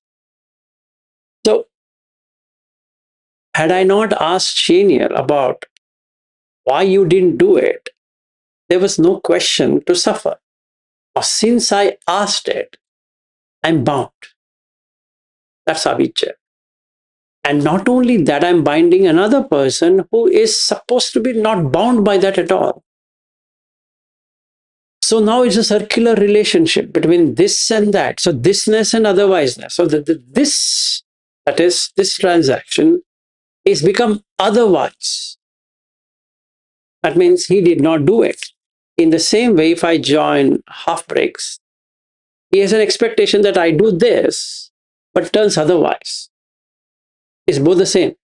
So had I not asked Shaniel about why you didn't do it, there was no question to suffer. Or since I asked it, I'm bound. That's avidya. And not only that, I'm binding another person who is supposed to be not bound by that at all. So now it's a circular relationship between this and that. So thisness and otherwiseness. So this transaction, is become otherwise. That means he did not do it. In the same way, if I join half breaks, he has an expectation that I do this, but turns otherwise. It's both the same.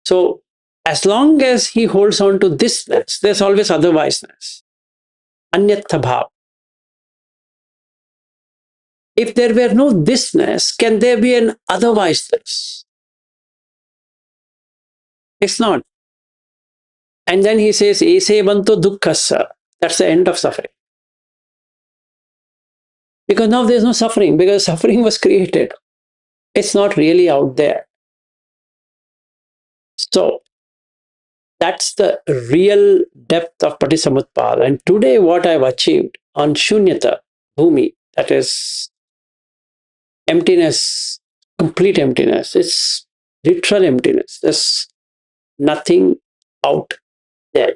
So as long as he holds on to thisness, there's always otherwiseness. Anyatha bhav. If there were no thisness, can there be an otherwiseness? It's not. And then he says, Ese banto dukkhassa. That's the end of suffering. Because now there's no suffering, because suffering was created. It's not really out there. So that's the real depth of Patisamutpada. And today what I've achieved on Shunyata, Bhumi, that is emptiness, complete emptiness. It's literal emptiness. There's nothing out there.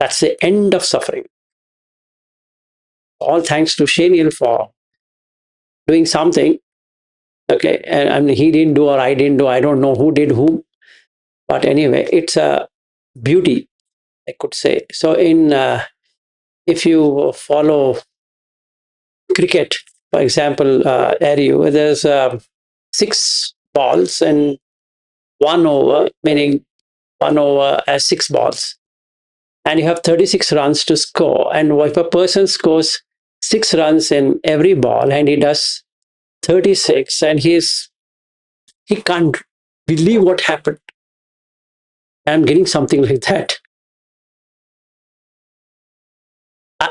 That's the end of suffering. All thanks to Shaniel for doing something. Okay, and he didn't do or I didn't do. I don't know who did whom. But anyway, it's a beauty, I could say. So if you follow cricket, for example, RU, there's 6 balls and 1 over, meaning 1 over has 6 balls. And you have 36 runs to score. And if a person scores 6 runs in every ball and he does 36 and he can't believe what happened. I'm getting something like that.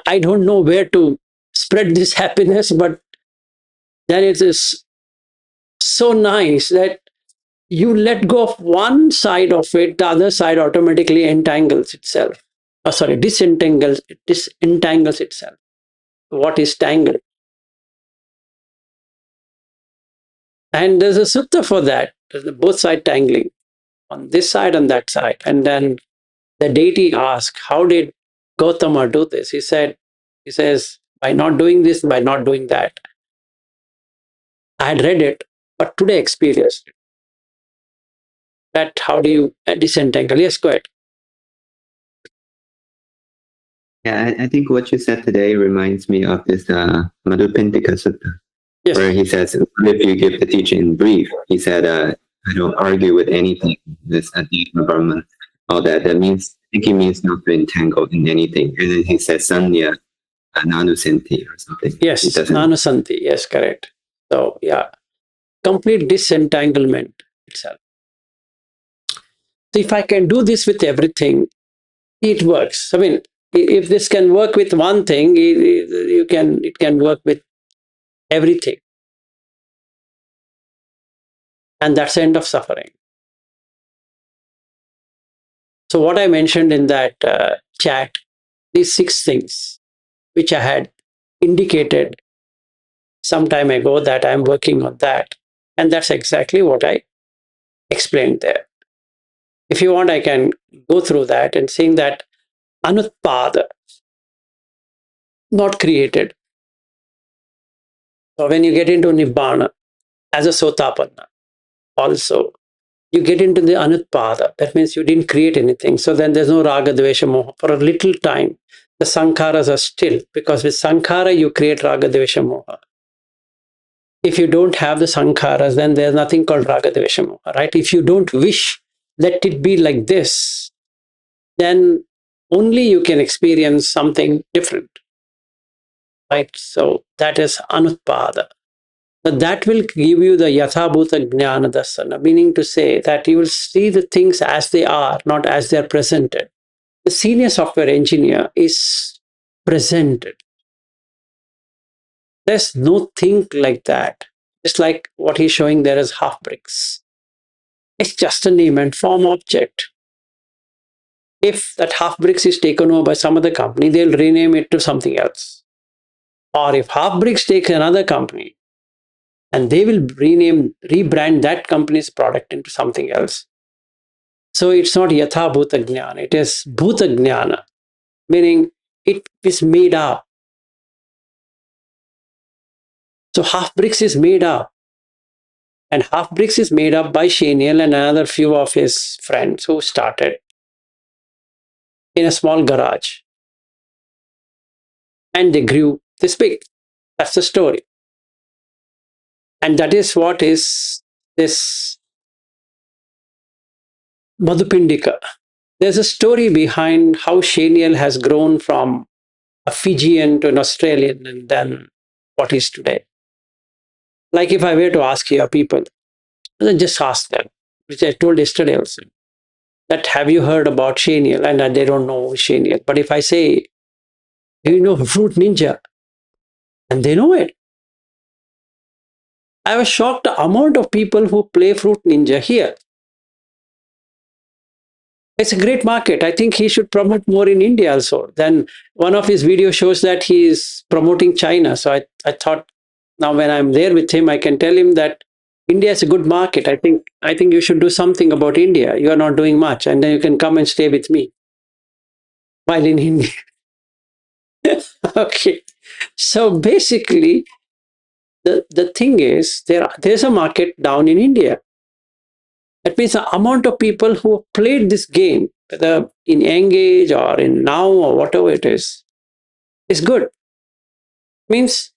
I don't know where to spread this happiness, but then it is so nice that you let go of one side of it, the other side automatically entangles itself. Oh, sorry, disentangles itself. What is tangled? And there's a sutta for that. There's both sides tangling on this side and that side. And then the deity asked, how did Gautama do this? He says, by not doing this, by not doing that. I had read it, but today experienced it. That how do you disentangle? Yes, go ahead. Yeah, I think what you said today reminds me of this Madhupindika Sutta, Yes. where he says, if you give the teaching in brief, he said, I don't argue with anything, this Aditya Brahman, all that. That means, I think he means not to entangle in anything. And then he says, Sanya Nanusanti or something. Yes, Nanusanti. Yes, correct. So, yeah, complete disentanglement itself. So, if I can do this with everything, it works. I mean, if this can work with one thing, it can work with everything. And that's the end of suffering. So what I mentioned in that chat, these 6 things, which I had indicated some time ago that I'm working on that. And that's exactly what I explained there. If you want, I can go through that and seeing that anutpada, not created. So when you get into nibbana as a sotapanna, also you get into the anutpada. That means you didn't create anything. So then there's no raga, dvesha, moha. For a little time, the sankhāras are still, because with sankhāra you create raga, dvesha, moha. If you don't have the sankhāras, then there's nothing called raga, dvesha, moha, right? If you don't wish, let it be like this, then only you can experience something different, right? So that is anutpada. But that will give you the yathabhuta jnana dasana, meaning to say that you will see the things as they are, not as they are presented. The senior software engineer is presented. There's no thing like that. It's like what he's showing there as half bricks. It's just a name and form object. If that half bricks is taken over by some other company, they'll rename it to something else. Or if half bricks takes another company, and they will rebrand that company's product into something else. So it's not yatha bhuta jnana, it is bhuta jnana, meaning it is made up. So half bricks is made up. And half bricks is made up by Shaniel and another few of his friends who started in a small garage. And they grew this big. That's the story. And that is what is this Madhupindika. There's a story behind how Shaniel has grown from a Fijian to an Australian and then what is today. Like if I were to ask your people, then just ask them, which I told yesterday also, that have you heard about Shaniel? And they don't know Shaniel. But if I say, do you know Fruit Ninja? And they know it. I was shocked the amount of people who play Fruit Ninja here. It's a great market. I think he should promote more in India also. Then one of his video shows that he is promoting China. So I thought now when I'm there with him, I can tell him that India is a good market. I think you should do something about India. You are not doing much. And then you can come and stay with me while in India. Okay. So basically, the thing is there's a market down in India. That means the amount of people who have played this game, whether in young age or in now or whatever it is good. Means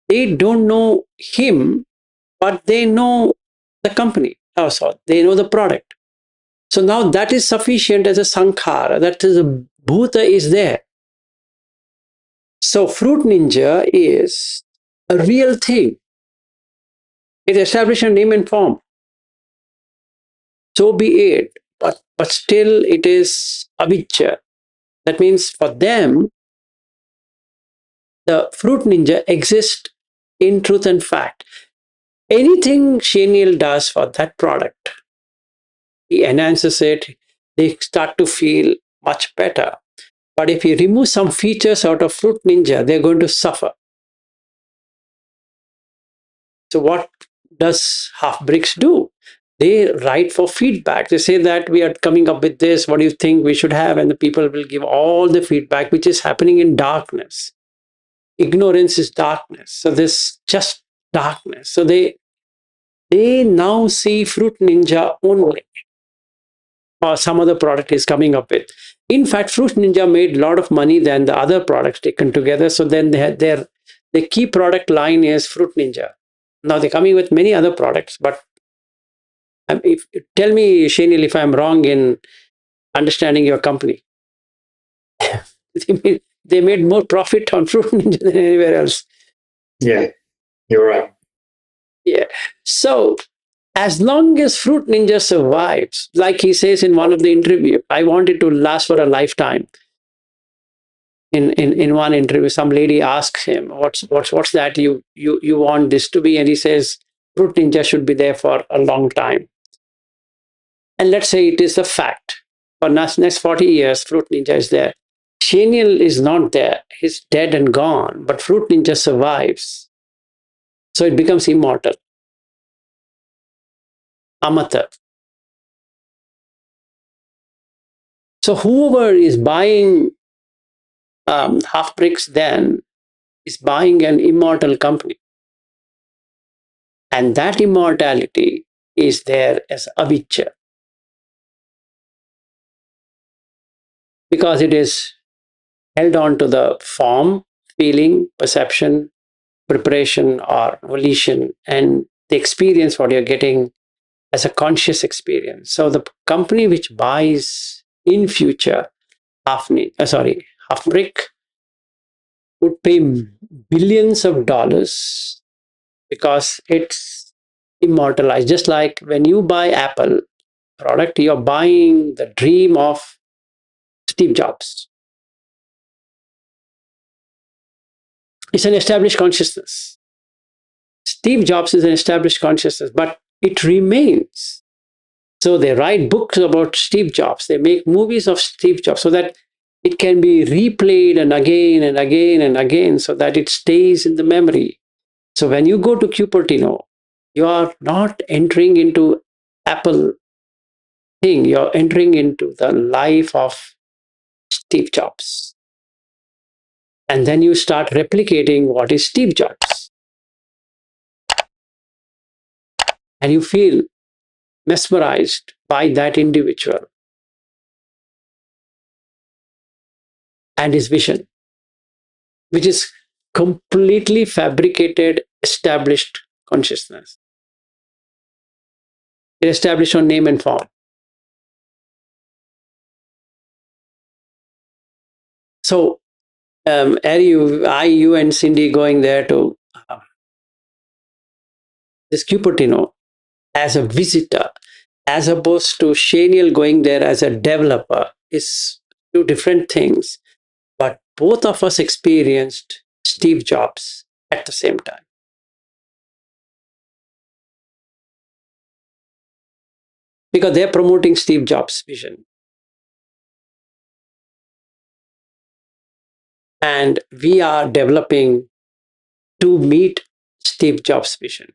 they don't know him, but they know the company. Oh, so they know the product. So now that is sufficient as a sankhāra. That is a bhuta is there. So Fruit Ninja is a real thing. It established a name and form. So be it. But still it is avijja. That means for them, the Fruit Ninja exists in truth and fact. Anything Shaniel does for that product, he enhances it, they start to feel much better. But if you remove some features out of Fruit Ninja, they're going to suffer. So what does Half Bricks do? They write for feedback. They say that we are coming up with this, what do you think we should have? And the people will give all the feedback, which is happening in darkness. Ignorance is darkness. So this just darkness. So they now see Fruit Ninja only, or some other product is coming up with. In fact, Fruit Ninja made a lot of money than the other products taken together. So then they had their key product line is Fruit Ninja. Now they're coming with many other products, but tell me, Shaniel, if I'm wrong in understanding your company. They made more profit on Fruit Ninja than anywhere else. Yeah, you're right. Yeah. So as long as Fruit Ninja survives, like he says in one of the interview, I want it to last for a lifetime. In one interview, some lady asks him, "What's that you want this to be?" And he says, "Fruit Ninja should be there for a long time." And let's say it is a fact. For next 40 years, Fruit Ninja is there. Shaniel is not there. He's dead and gone, but Fruit Ninja survives. So it becomes immortal. Amata. So whoever is buying Half Bricks then is buying an immortal company. And that immortality is there as avijja. Because it is held on to the form, feeling, perception, preparation, or volition, and the experience what you're getting as a conscious experience. So the company which buys in future Half Brick would pay billions of dollars because it's immortalized. Just like when you buy Apple product, you're buying the dream of Steve Jobs. It's an established consciousness. Steve Jobs is an established consciousness, but it remains. So they write books about Steve Jobs. They make movies of Steve Jobs so that it can be replayed and again and again and again so that it stays in the memory. So when you go to Cupertino, you are not entering into Apple thing. You're entering into the life of Steve Jobs. And then you start replicating what is Steve Jobs. And you feel mesmerized by that individual and his vision, which is completely fabricated, established consciousness. It established on name and form. So, are you and Cindy going there to this Cupertino as a visitor, as opposed to Shaniel going there as a developer, is two different things. But both of us experienced Steve Jobs at the same time. Because they're promoting Steve Jobs' vision. And we are developing to meet Steve Jobs' vision.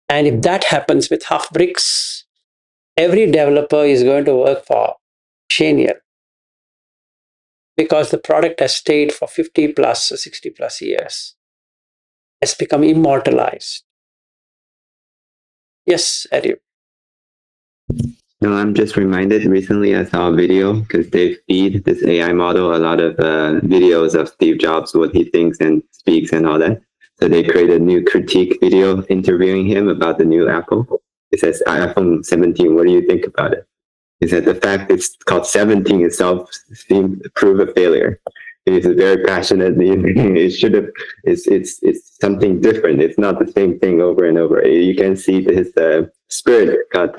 And if that happens with half bricks, every developer is going to work for Shaniel because the product has stayed for 50 plus, 60 plus years. Has become immortalized. Yes, Ariu. No, I'm just reminded recently I saw a video because they feed this AI model a lot of videos of Steve Jobs, what he thinks and speaks and all that. So they created a new critique video interviewing him about the new Apple. It says iPhone 17, what do you think about it? He said the fact it's called 17 itself seemed to prove a failure. He's very passionate. It should have. It's something different. It's not the same thing over and over. You can see his spirit got.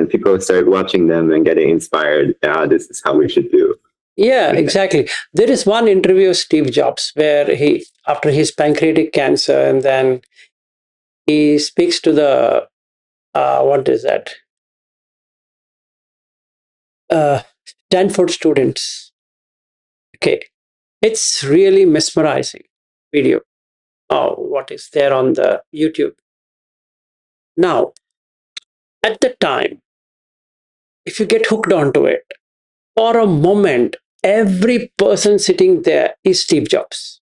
People start watching them and getting inspired. This is how we should do. Yeah, exactly. There is one interview of Steve Jobs where he, after his pancreatic cancer, and then he speaks to the what is that? Stanford students. Okay, it's really mesmerizing video. Oh, what is there on the YouTube? Now, at the time, if you get hooked onto it, for a moment, every person sitting there is Steve Jobs.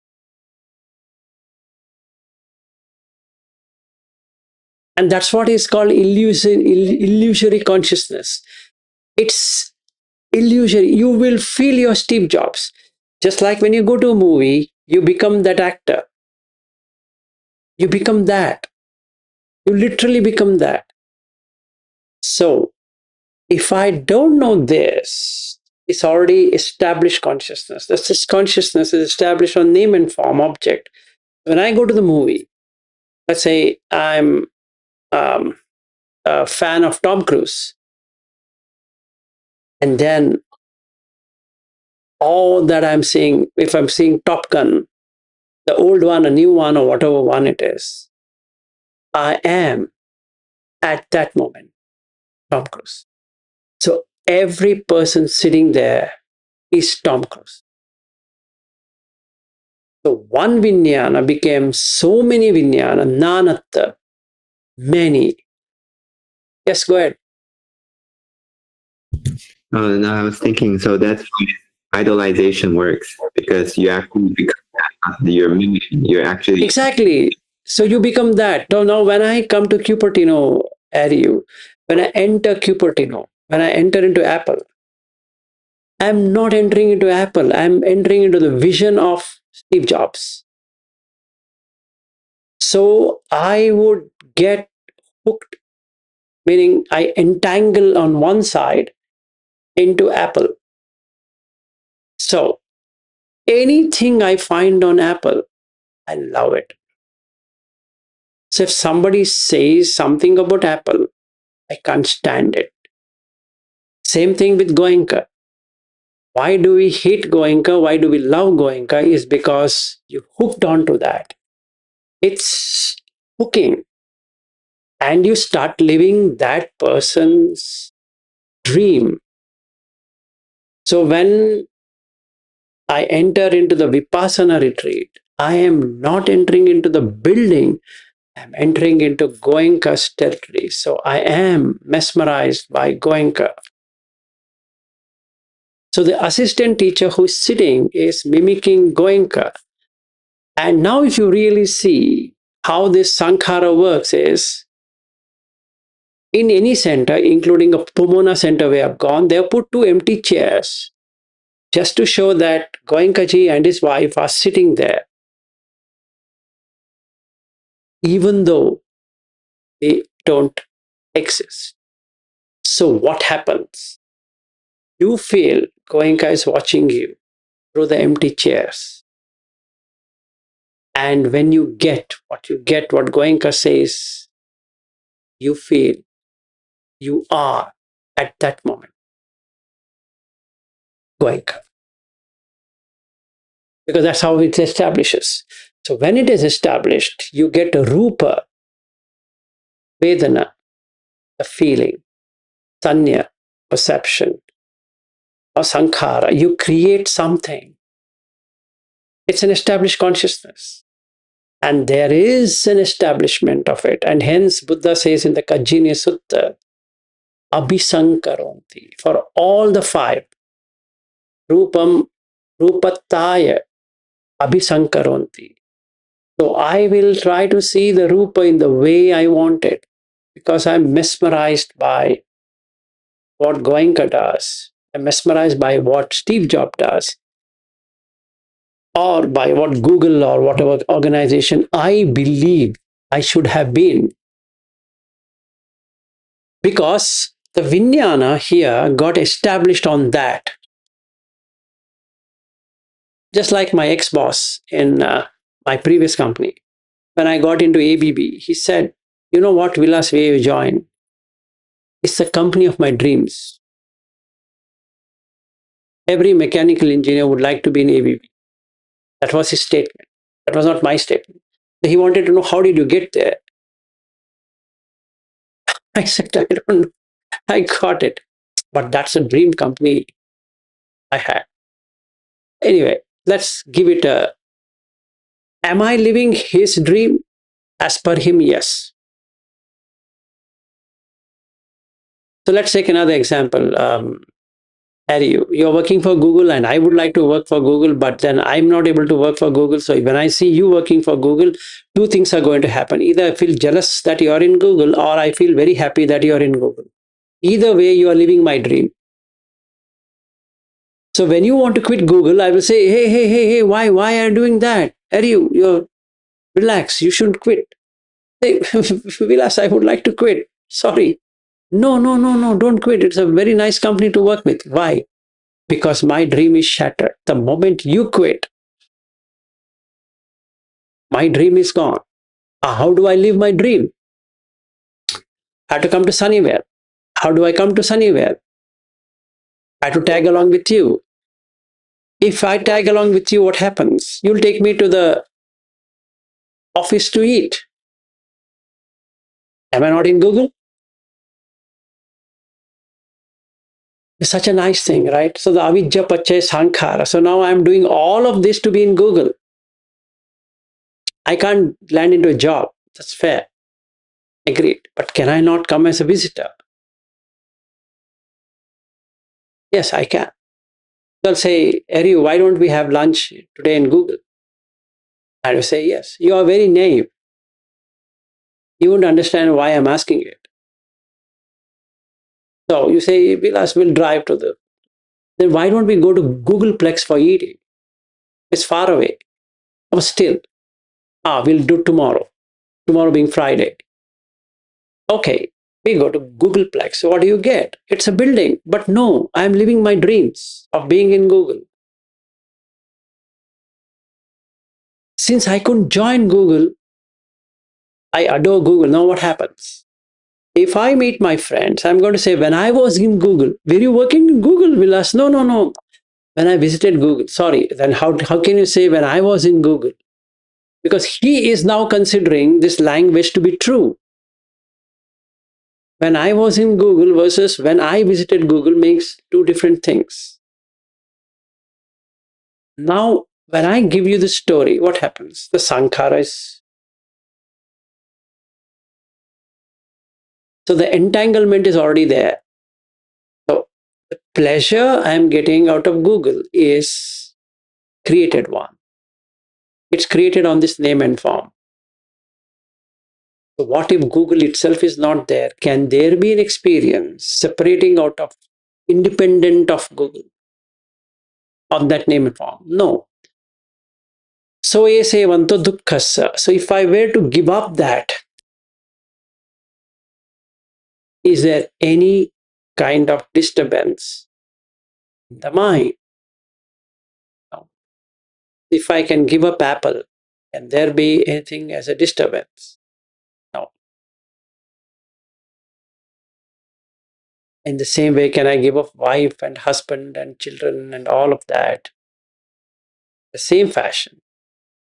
And that's what is called illusory consciousness. It's illusory. You will feel your Steve Jobs. Just like when you go to a movie, you become that actor. You become that. You literally become that. So, if I don't know this, it's already established consciousness. This consciousness is established on name and form object. When I go to the movie, let's say I'm a fan of Tom Cruise, and then all that I'm seeing, if I'm seeing Top Gun, the old one, a new one, or whatever one it is, I am at that moment Tom Cruise. So every person sitting there is Tom Cruise. So one vijnana became so many vijnana, nanatta, many. Yes, go ahead. Oh, no, I was thinking. So that's why idolization works because you actually become you're mimicking. You're actually Exactly. So you become that. So now when I come to Cupertino, Ariu, when I enter Cupertino, when I enter into Apple, I'm not entering into Apple. I'm entering into the vision of Steve Jobs. So I would get hooked, meaning I entangle on one side into Apple. So anything I find on Apple, I love it. So if somebody says something about Apple, I can't stand it. Same thing with Goenka. Why do we hate Goenka? Why do we love Goenka? Is because you hooked onto that. It's hooking. And you start living that person's dream. So when I enter into the Vipassana retreat, I am not entering into the building, I'm entering into Goenka's territory. So I am mesmerized by Goenka. So the assistant teacher who's sitting is mimicking Goenka. And now if you really see how this sankhāra works is, in any center, including a Pomona center we have gone, they have put two empty chairs just to show that Goenkaji and his wife are sitting there. even though they don't exist. So what happens? You feel Goenka is watching you through the empty chairs. And when you get, what Goenka says, you feel you are at that moment Goenka. Because that's how it establishes. So when it is established, you get a rupa, vedana, a feeling, sanya, perception, or sankhāra. You create something. It's an established consciousness. And there is an establishment of it. And hence Buddha says in the Kajjini Sutta, abhisankaronti, for all the five, rupam, rupattaya, abhisankaronti. So I will try to see the rupa in the way I want it, because I'm mesmerized by what Goenka does. I'm mesmerized by what Steve Jobs does, or by what Google or whatever organization I believe I should have been. Because the Vijnana here got established on that. Just like my ex-boss in my previous company, when I got into ABB, he said, you know what, Vilas, where you join? It's the company of my dreams. Every mechanical engineer would like to be in ABB. That was his statement. That was not my statement. So he wanted to know, how did you get there? I said, I don't know. I got it. But that's a dream company I had. Anyway, let's give it a, am I living his dream? As per him, yes. So let's take another example. Harry, you're working for Google and I would like to work for Google, but then I'm not able to work for Google. So when I see you working for Google, two things are going to happen. Either I feel jealous that you're in Google, or I feel very happy that you're in Google. Either way, you are living my dream. So when you want to quit Google, I will say, hey, why are you doing that? Harry, you're relax, you shouldn't quit. Hey, Vilas, I would like to quit. Sorry. No, don't quit. It's a very nice company to work with. Why? Because my dream is shattered. The moment you quit, my dream is gone. How do I live my dream? I have to come to Sunnyvale. How do I come to Sunnyvale? I have to tag along with you. If I tag along with you, what happens? You'll take me to the office to eat. Am I not in Google? It's such a nice thing, right? So the avidya pachay sankhāra. So now I'm doing all of this to be in Google. I can't land into a job. That's fair. Agreed. But can I not come as a visitor? Yes, I can. They'll say, Harry, why don't we have lunch today in Google? I will say, yes. You are very naive. You won't understand why I'm asking it. So you say, Vilas, we'll drive to the... Then why don't we go to Googleplex for eating? It's far away. But still, we'll do tomorrow. Tomorrow being Friday. Okay, we go to Googleplex. So what do you get? It's a building. But no, I'm living my dreams of being in Google. Since I couldn't join Google, I adore Google. Now what happens? If I meet my friends, I'm going to say, when I was in Google, were you working in Google, Vilas? No. When I visited Google. Sorry, then how can you say when I was in Google? Because he is now considering this language to be true. When I was in Google versus when I visited Google makes two different things. Now, when I give you the story, what happens? The sankhāras. So the entanglement is already there. So the pleasure I'm getting out of Google is created one. It's created on this name and form. So what if Google itself is not there? Can there be an experience separating out of, independent of Google on that name and form? No. So esevanto dukkhassa. So if I were to give up that, is there any kind of disturbance in the mind? No. If I can give up apple, can there be anything as a disturbance? No. In the same way, can I give up wife and husband and children and all of that? The same fashion.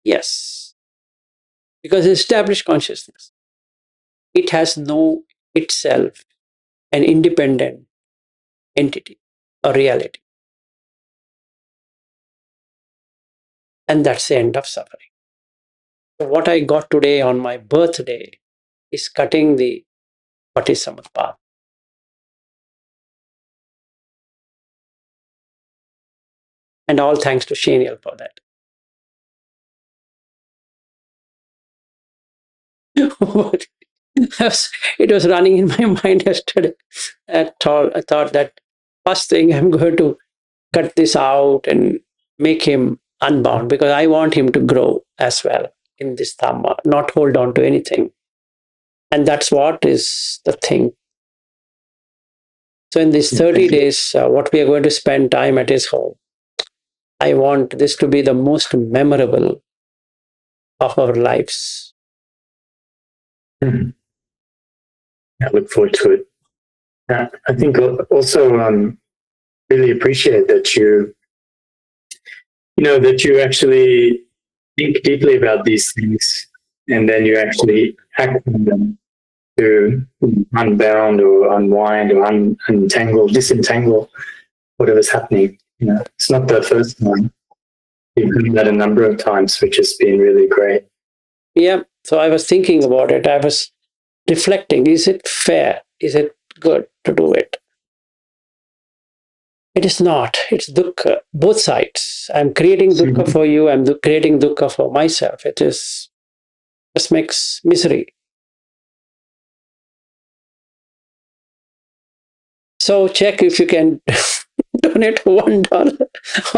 Yes. Because established consciousness, it has no itself an independent entity or reality. And that's the end of suffering. So what I got today on my birthday is cutting the Patisamad path. And all thanks to Shaniel for that. It was running in my mind yesterday. I thought that first thing I'm going to cut this out and make him unbound, because I want him to grow as well in this Dhamma, not hold on to anything. And that's what is the thing. So in these 30 days, what we are going to spend time at his home, I want this to be the most memorable of our lives. I look forward to it. I think also really appreciate that that you actually think deeply about these things, and then you actually act on them to unbound or unwind or untangle, disentangle whatever's happening. It's not the first time. You've done that a number of times, which has been really great. Yeah. So I was thinking about it. I was reflecting. Is it fair? Is it good to do it? It is not. It's dukkha. Both sides. I'm creating dukkha for you. I'm creating dukkha for myself. It is just makes misery. So check if you can donate $1 or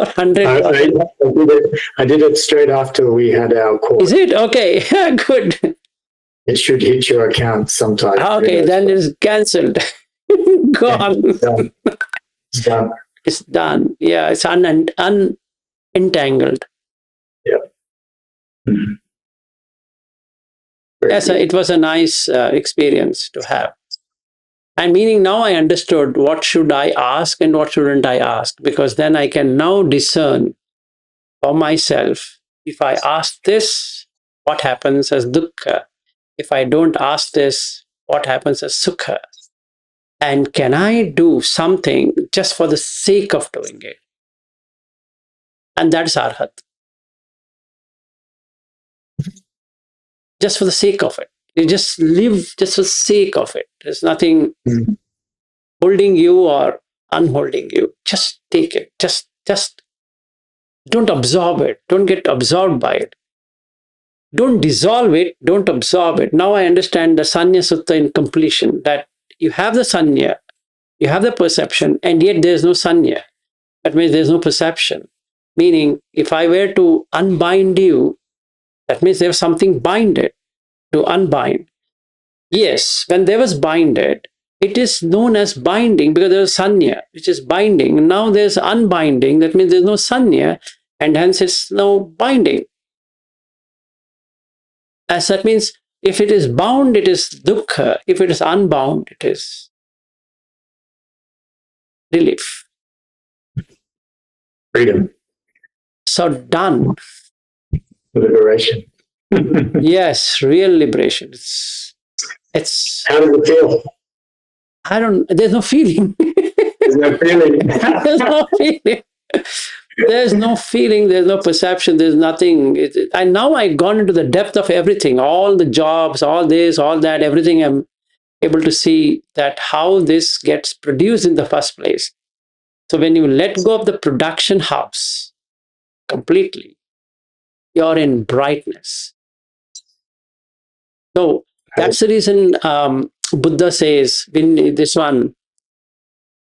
$100. I did it straight after we had our call. Is it? Okay. Good. It should hit your account sometime. Okay, then it's cancelled. Gone. It's done. It's done. It's done. Yeah, it's unentangled. Yeah. Mm-hmm. Yes, it was a nice experience to have. And meaning now I understood what should I ask and what shouldn't I ask, because then I can now discern for myself, if I ask this, what happens as dukkha? If I don't ask this, what happens as sukha? And can I do something just for the sake of doing it? And that's arhat. Just for the sake of it. You just live just for the sake of it. There's nothing holding you or unholding you. Just take it. Just don't absorb it. Don't get absorbed by it. Don't dissolve it. Don't absorb it. Now I understand the Sanya Sutta in completion, that you have the Sanya, you have the perception, and yet there's no Sanya. That means there's no perception. Meaning, if I were to unbind you, that means there was something binded to unbind. Yes, when there was binded, it is known as binding because there's sanya, which is binding. Now there's unbinding, that means there's no sanya, and hence it's no binding. As that means, if it is bound, it is dukkha. If it is unbound, it is relief. Freedom. So done. Liberation. Yes, real liberation. It's How does it feel? there's no feeling. There's no feeling. There's no feeling. There's no feeling, there's no perception, there's nothing. And now I've gone into the depth of everything, all the jobs, all this, all that, everything. I'm able to see that how this gets produced in the first place. So when you let go of the production house completely, you're in brightness. So that's the reason Buddha says, in this one,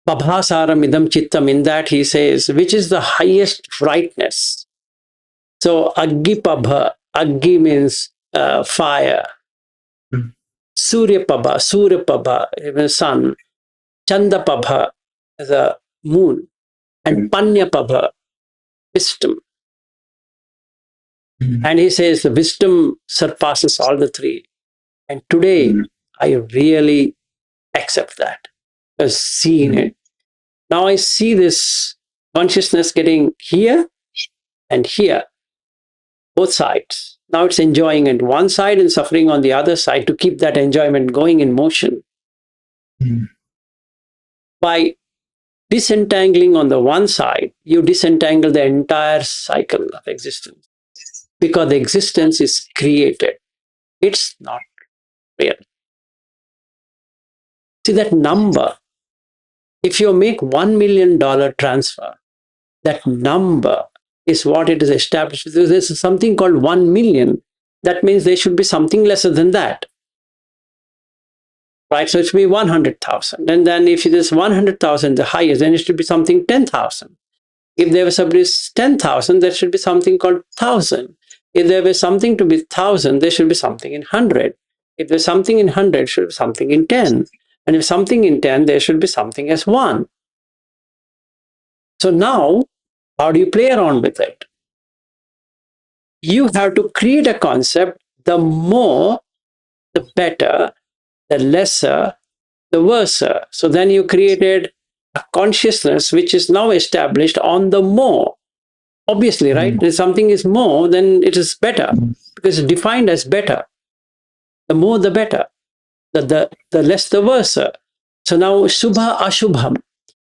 Pabhasaram idam chittam, in that he says, which is the highest brightness? So Aggi means fire. Surya means sun. Chandapabha is a moon. And Panyapabha, wisdom. And he says the wisdom surpasses all the three. And today I really accept that. I've seen it. Now I see this consciousness getting here and here, both sides. Now it's enjoying on one side and suffering on the other side to keep that enjoyment going in motion. By disentangling on the one side, you disentangle the entire cycle of existence. Because the existence is created. It's not real. See that number, if you make $1 million transfer, that number is what it is established. There's something called 1 million. That means there should be something lesser than that. Right? So it should be 100,000. And then if it is 100,000 the highest, then it should be something 10,000. If there was somebody 10,000, there should be something called 1,000. If there was something to be 1,000, there should be something in 100. If there's something in 100, there should be something in 10. And if something in 10, there should be something as 1. So now, how do you play around with it? You have to create a concept. The more, the better. The lesser, the worse. So then you created a consciousness which is now established on the more. Obviously, right? If something is more, then it is better because it's defined as better. The more, the better. The less, the worse. So now, Shubha Ashubham.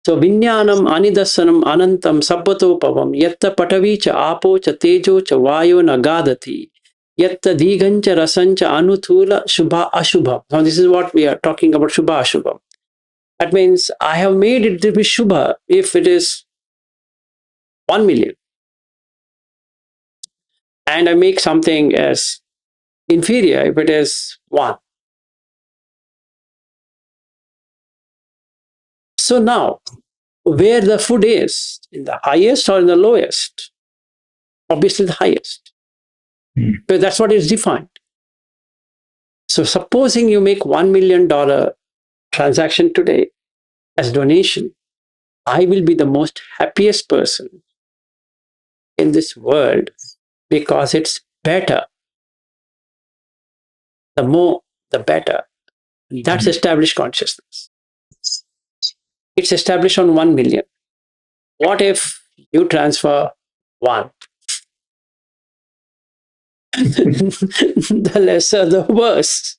So Vinyanam Anidasanam Anantam Sabbatopavam Yatta Patavicha Apo Cha Tejo Cha Vayo Nagadati Yatta Digancha Rasancha Anuthula Shubha Ashubham. Now this is what we are talking about, Shubha Ashubham. That means I have made it to be Shubha if it is 1 million. And I make something as inferior if it is 1. So now, where the food is, in the highest or in the lowest? Obviously the highest. But that's what is defined. So supposing you make $1 million transaction today as donation, I will be the most happiest person in this world because it's better. The more, the better. That's established consciousness. It's established on 1 million. What if you transfer 1? The lesser, the worse.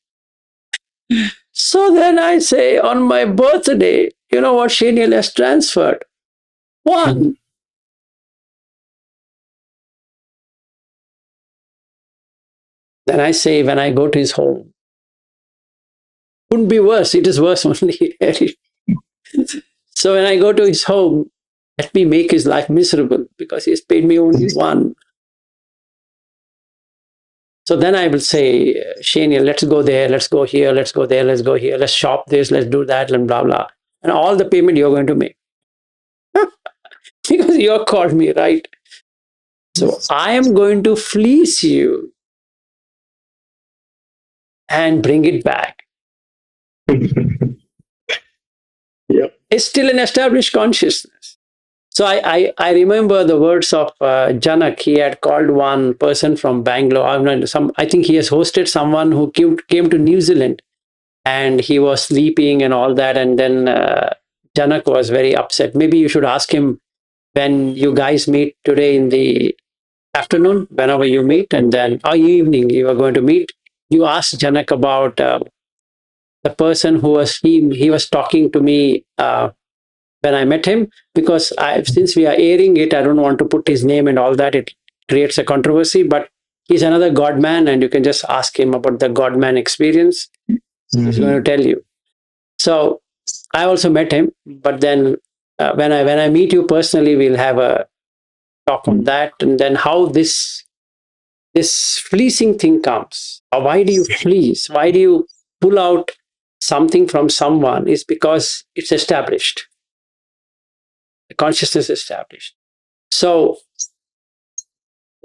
So then I say, on my birthday, you know what Shaniel has transferred? 1. Then I say, when I go to his home, couldn't be worse. It is worse only. So when I go to his home, let me make his life miserable because he has paid me only 1. So then I will say, Shaniel, let's go there, let's go here, let's go there, let's go here, let's shop this, let's do that, and blah, blah. And all the payment you're going to make. Because you called me, right? So I am going to fleece you and bring it back. Yep. It's still an established consciousness. So I remember the words of Janak. He had called one person from Bangalore. I think he has hosted someone who came to New Zealand and he was sleeping and all that. And then Janak was very upset. Maybe you should ask him when you guys meet today in the afternoon, whenever you meet, and then or evening you are going to meet. You ask Janak about the person who was he was talking to me when I met him, because since we are airing it, I don't want to put his name and all that. It creates a controversy, but he's another God man, and you can just ask him about the God man experience. He's going to tell you. So I also met him, but then when I meet you personally, we'll have a talk on that, and then how this fleecing thing comes. Why do you fleece? Why do you pull out something from someone? Is because it's established. The consciousness is established. So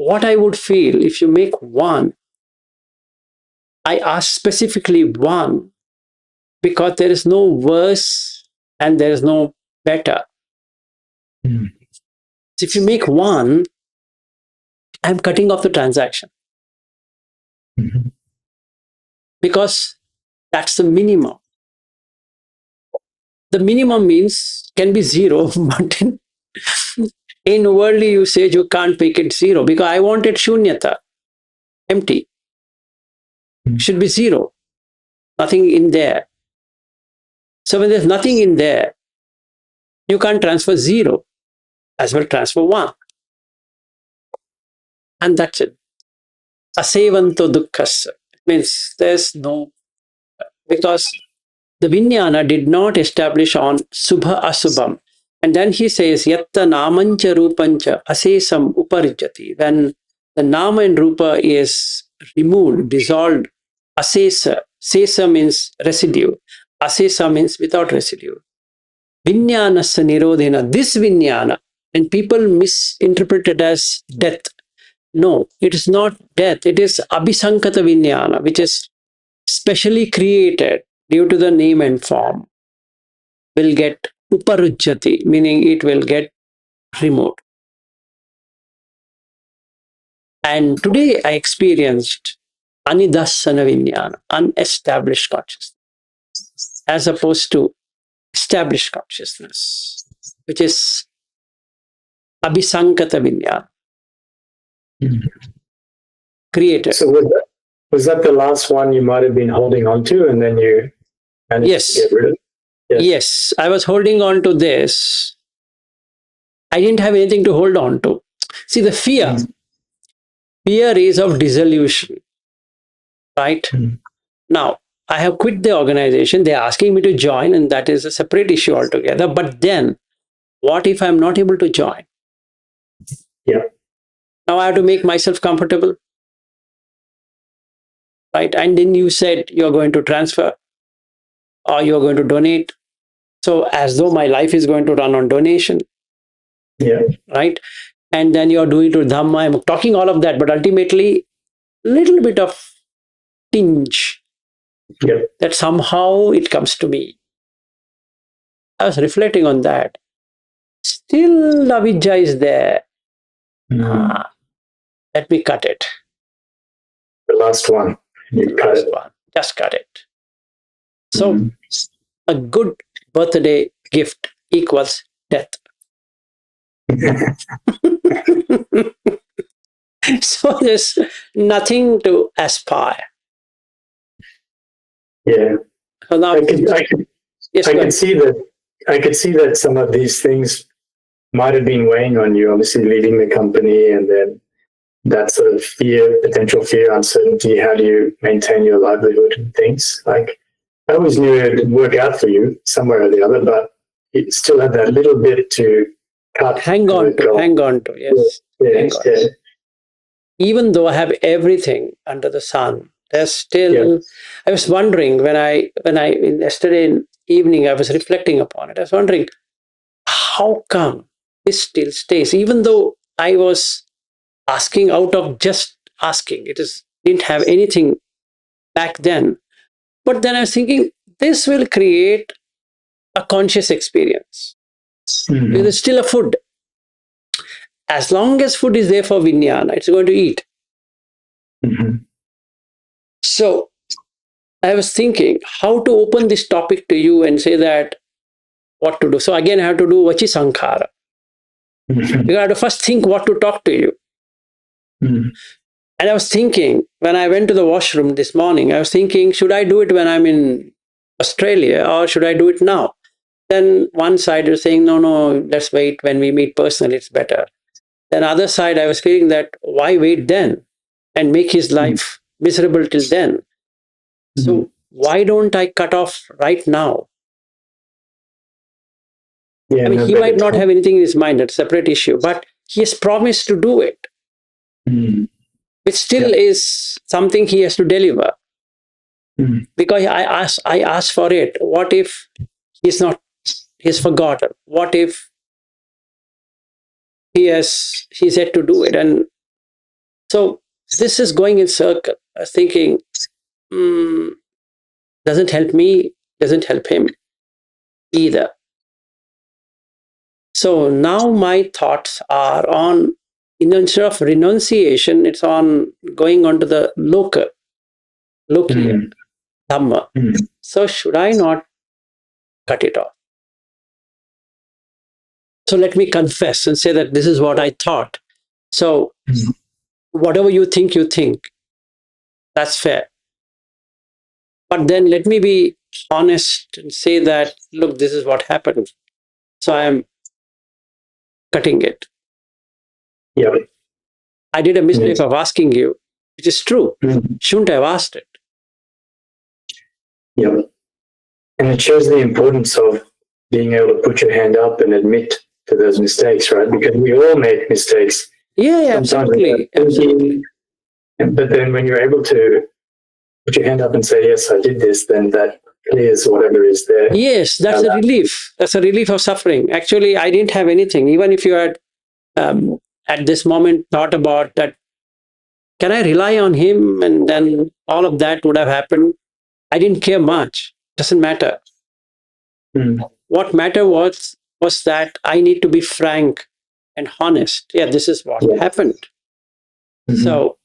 what I would feel if you make one, I ask specifically one because there is no worse and there is no better. Mm. So if you make one, I'm cutting off the transaction Mhm. because that's the minimum. The minimum means can be zero, but in worldly usage, you can't make it zero because I wanted shunyata, empty. Should be zero, nothing in there. So when there's nothing in there, you can't transfer zero, as well transfer one. And that's it. Asevanto dukkhas means there's no, because the Vijnana did not establish on subha asubham. And then he says, yatta namancha rupancha asesam uparijati. When the nama and rupa is removed, dissolved, asesa, sesa means residue, asesa means without residue. Vijnanasya nirodhena, this Vijnana, and people misinterpret it as death. No, it is not death. It is abhisankata Vijnana, which is specially created due to the name and form, will get uparujjati, meaning it will get removed. And today I experienced anidassana Vijnana, unestablished consciousness, as opposed to established consciousness, which is abhisankata Vijnana, Mhm. created. So was that the last one you might have been holding on to, and then you managed Yes. to get rid of it? Yes, I was holding on to this. I didn't have anything to hold on to. See, the fear is of dissolution, right? Mm. Now, I have quit the organization. They're asking me to join, and that is a separate issue altogether. But then, what if I'm not able to join? Yeah. Now I have to make myself comfortable, right? And then you said you're going to transfer or you're going to donate. So, as though my life is going to run on donation, Yeah. right? And then you're doing to Dhamma. I'm talking all of that, but ultimately, little bit of tinge Yeah. that somehow it comes to me. I was reflecting on that. Still, avidya is there. Mm. Let me cut it. The last one. You cut Last it. one. Just cut it. So, Mm. a good birthday gift equals death. So, there's nothing to aspire. Yeah. So now, yes, I go could ahead. see that. I could see that some of these things might have been weighing on you. Obviously, leaving the company, and then that sort of fear, potential fear, uncertainty. How do you maintain your livelihood and things? Like, I always knew it would work out for you somewhere or the other, but it still had that little bit to cut. Hang on to, yes. Yeah, Hang on. yeah. Even though I have everything under the sun, there's still. I was wondering when I yesterday evening I was reflecting upon it. I was wondering how come this still stays, even though I was asking out of just asking. Didn't have anything back then, but then I was thinking this will create a conscious experience. Mhm. Because it's still a food. As long as food is there for Vijnana, it's going to eat. Mhm. So I was thinking how to open this topic to you and say that what to do. So again, I have to do vachi sankhāra. Mhm. You have to first think what to talk to you. Mhm. And I was thinking when I went to the washroom this morning, I was thinking, should I do it when I'm in Australia or should I do it now? Then one side is saying, no, let's wait when we meet personally, it's better. Then other side, I was feeling that why wait then and make his life miserable till then? So why don't I cut off right now? Yeah, I mean, no he better might not time. have anything in his mind, that's a separate issue, but he has promised to do it, Mhm. which still is something he has to deliver. Mhm. Because I asked for it. What if he's forgotten? What if he's yet to do it? And So this is going in circle. I was thinking, doesn't help me, doesn't help him either. So now my thoughts are on, instead of renunciation, it's on going on to the loka, lokiya, dhamma. So should I not cut it off? So let me confess and say that this is what I thought. So whatever you think, that's fair. But then let me be honest and say that, look, this is what happened. So I am cutting it. Yeah. I did a mistake of asking you, which is true. Shouldn't I have asked it? Yeah. And it shows the importance of being able to put your hand up and admit to those mistakes, right? Because we all make mistakes. Yeah, absolutely. But then when you're able to put your hand up and say, yes, I did this, then that clears whatever is there. Yes, that's a relief. That's a relief of suffering. Actually, I didn't have anything. Even if you had at this moment thought about that, can I rely on him? And then all of that would have happened. I didn't care much. Doesn't matter. What mattered was that I need to be frank and honest. Yeah, this is what happened. So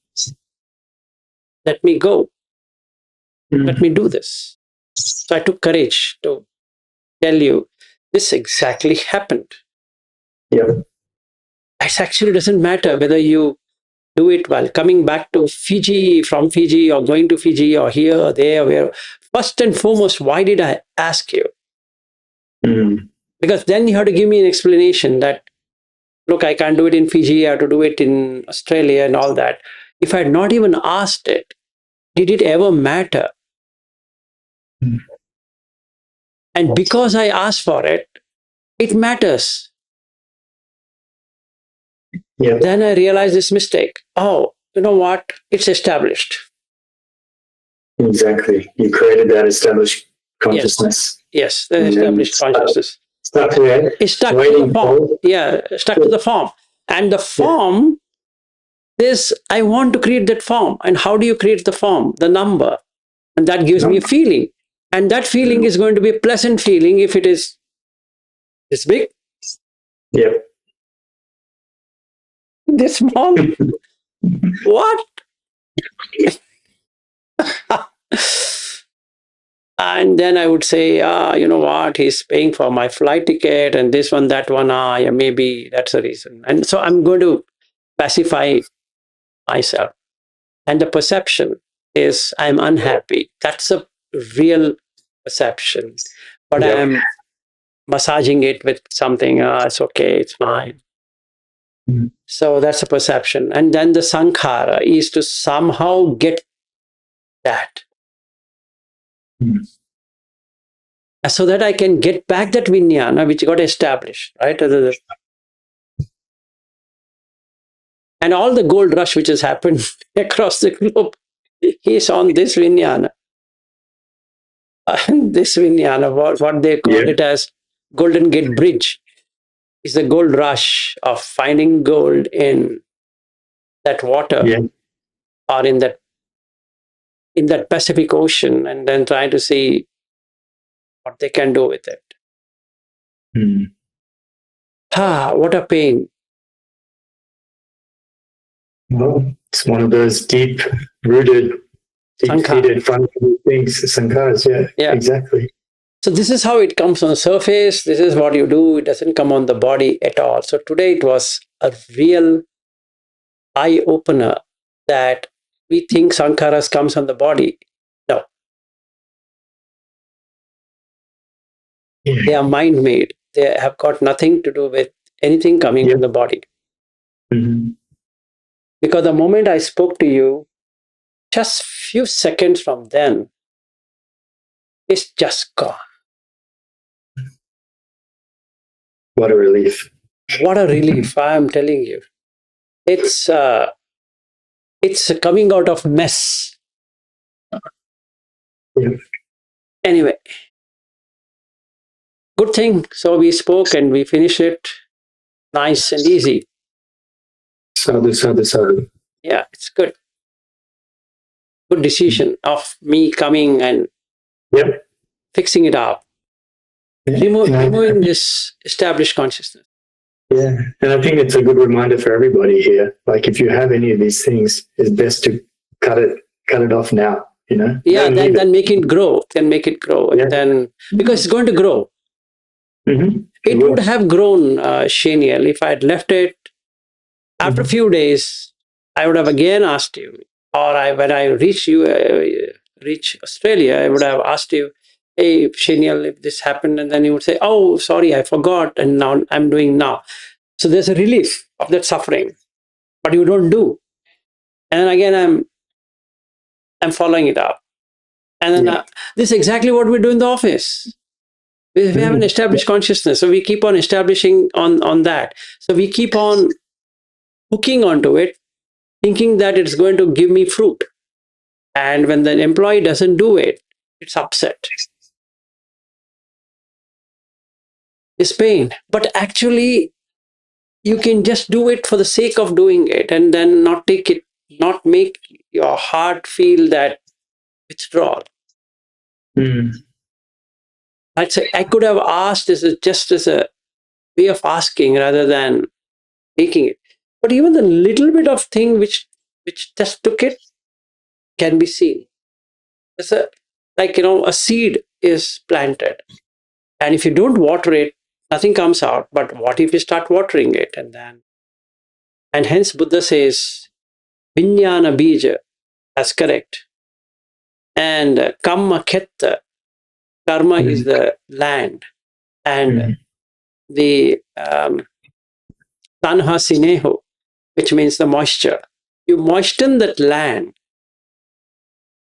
let me go. Let me do this. So I took courage to tell you this exactly happened. Yeah. It actually doesn't matter whether you do it while coming back to Fiji, from Fiji, or going to Fiji, or here, or there, where. First and foremost, why did I ask you? Because then you have to give me an explanation that, look, I can't do it in Fiji, I have to do it in Australia and all that. If I had not even asked it, did it ever matter? And because I asked for it, it matters. Yeah. Then I realized this mistake. Oh, you know what? It's established. Exactly. You created that established consciousness. Yes, the established consciousness. Stuck there. It's stuck to the form. Yeah, stuck to the form. And the form is, I want to create that form. And how do you create the form? The number. And that gives me a feeling. And that feeling is going to be a pleasant feeling if it is this big. Yeah. This small. What? And then I would say, you know what, he's paying for my flight ticket and this one, that one, yeah, maybe that's the reason. And so I'm going to pacify myself. And the perception is I'm unhappy. That's a real perception. But I am massaging it with something, it's okay, it's fine. So that's a perception. And then the sankhāra is to somehow get that. So that I can get back that vijnana which got established, right? And all the gold rush which has happened across the globe is on this vijnana. This vijnana, what they call it as Golden Gate Bridge, is the gold rush of finding gold in that water or in that Pacific Ocean, and then trying to see what they can do with it. What a pain. Well, it's one of those deep-rooted, deep-seated fundamental things, sankhāras. Yeah, exactly. So this is how it comes on the surface. This is what you do. It doesn't come on the body at all. So today it was a real eye-opener that we think sankhāras comes on the body. No. They are mind-made. They have got nothing to do with anything coming from the body. Because the moment I spoke to you, just few seconds from then, it's just gone. What a relief. What a relief, I am telling you. It's coming out of mess. Anyway, good thing. So we spoke and we finished it nice and easy. Sadhu, sadhu, sadhu. Yeah, it's good. Good decision of me coming and Yep. fixing it up. Yeah. Removing this established consciousness. Yeah, and I think it's a good reminder for everybody here. Like, if you have any of these things, it's best to cut it off now. You know. Yeah, then make it grow. Then make it grow, Yeah. and then because it's going to grow. Mm-hmm. It would have grown, Shaniel, if I had left it. After a few days, I would have again asked you, or when I reach Australia, I would have asked you, "Hey, Shaniel, if this happened," and then you would say, "Oh, sorry, I forgot, and now I'm doing now." So there's a relief of that suffering, but you don't do. And then again, I'm following it up, and then this is exactly what we do in the office. We have an established consciousness, so we keep on establishing on that. So we keep on hooking onto it, thinking that it's going to give me fruit. And when the employee doesn't do it, it's upset. It's pain. But actually, you can just do it for the sake of doing it, and then not make your heart feel that withdrawal. I'd say I could have asked just as a way of asking rather than taking it. But even the little bit of thing which just took it can be seen. It's a seed is planted, and if you don't water it, nothing comes out. But what if you start watering it, and hence Buddha says vijnana bija, that's correct, and kamma khetta, karma is the land, and the tanha sineho, which means the moisture. You moisten that land,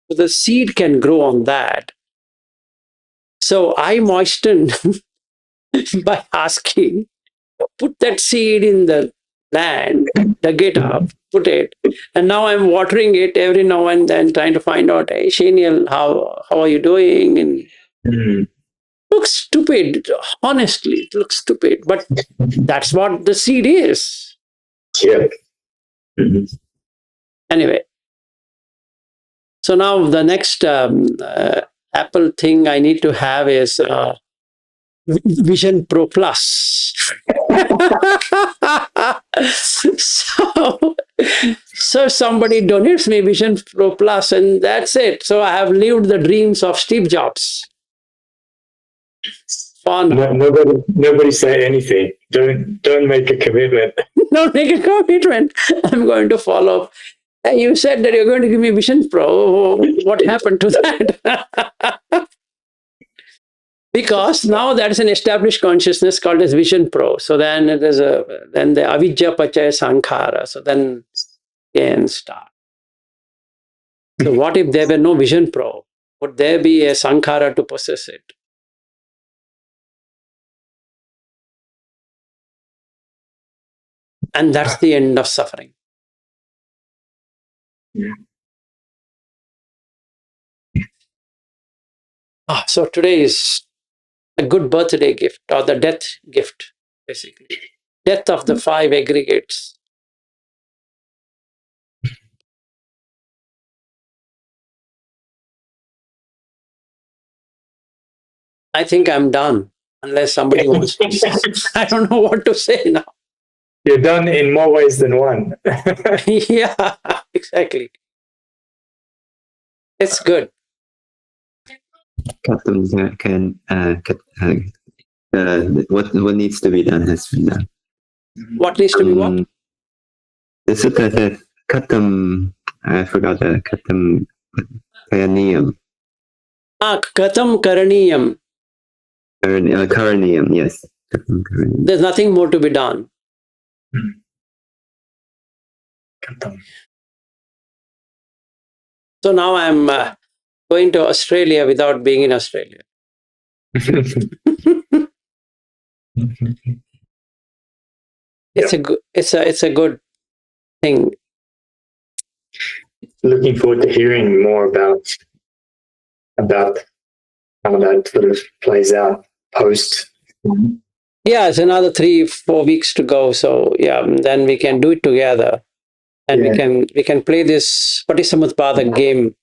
so the seed can grow on that. So I moistened by asking, put that seed in the land, dug it up, put it, and now I'm watering it every now and then, trying to find out, hey, Shaniel, how are you doing? And looks stupid, honestly, it looks stupid, but that's what the seed is. Yeah. Anyway, so now the next Apple thing I need to have is Vision Pro Plus. so somebody donates me Vision Pro Plus, and that's it. So I have lived the dreams of Steve Jobs. Fun. Nobody say anything. Don't make a commitment. Don't make a commitment. I'm going to follow. You said that you're going to give me Vision Pro. What happened to that? Because now that's an established consciousness called as Vision Pro. So then it is then the avidya pachaya sankhāra. So then again start. So what if there were no Vision Pro? Would there be a sankhāra to possess it? And that's the end of suffering. So today is a good birthday gift, or the death gift, basically. Death of the 5 aggregates. I think I'm done, unless somebody wants to say. I don't know what to say now. You're done in more ways than one. Yeah, exactly. It's good. What needs to be done has been done. What needs to be what? The sutta said, katam, I forgot that, katam karaniyam. Katam karaniyam. Karaniyam, yes. There's nothing more to be done. So now I'm going to Australia without being in Australia. It's a good thing. Looking forward to hearing more about how that sort of plays out post. Yeah, it's another 3-4 weeks to go. So yeah, then we can do it together. And Yeah. we can play this Patisamutpada game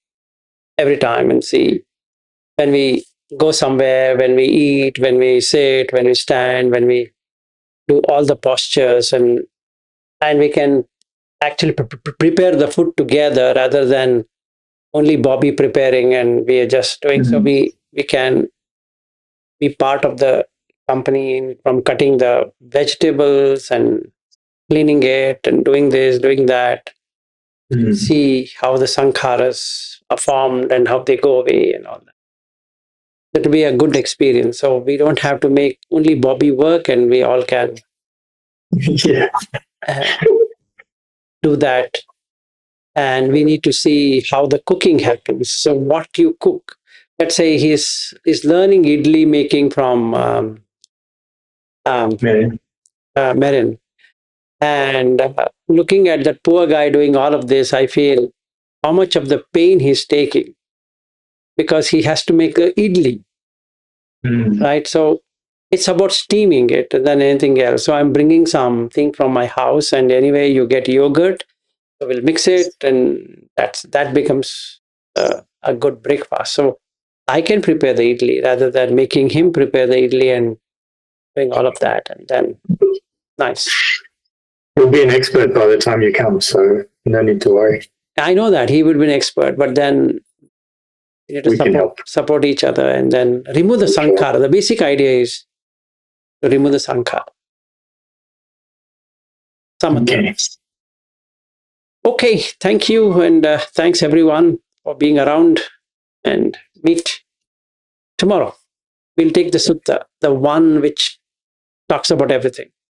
every time and see when we go somewhere, when we eat, when we sit, when we stand, when we do all the postures, and we can actually prepare the food together rather than only Bobby preparing and we are just doing. So we can be part of the company from cutting the vegetables and cleaning it and doing this, doing that. See how the sankhāras are formed and how they go away and all that. That will be a good experience. So we don't have to make only Bobby work, and we all can Yeah. do that. And we need to see how the cooking happens. So what you cook, let's say he's learning idli making from Yeah. Merin, and looking at that poor guy doing all of this, I feel how much of the pain he's taking because he has to make a idli, right? So it's about steaming it than anything else. So I'm bringing something from my house, and anyway, you get yogurt. So we'll mix it, and that becomes a good breakfast. So I can prepare the idli rather than making him prepare the idli and doing all of that. And then, nice. You'll be an expert by the time you come, so no need to worry. I know that he would be an expert, but then we need to We can help. support each other and then remove the sankhāra. The basic idea is to remove the sankhāra. Okay. Okay, thank you, and thanks everyone for being around, and meet tomorrow. We'll take the sutta, the one which talks about everything.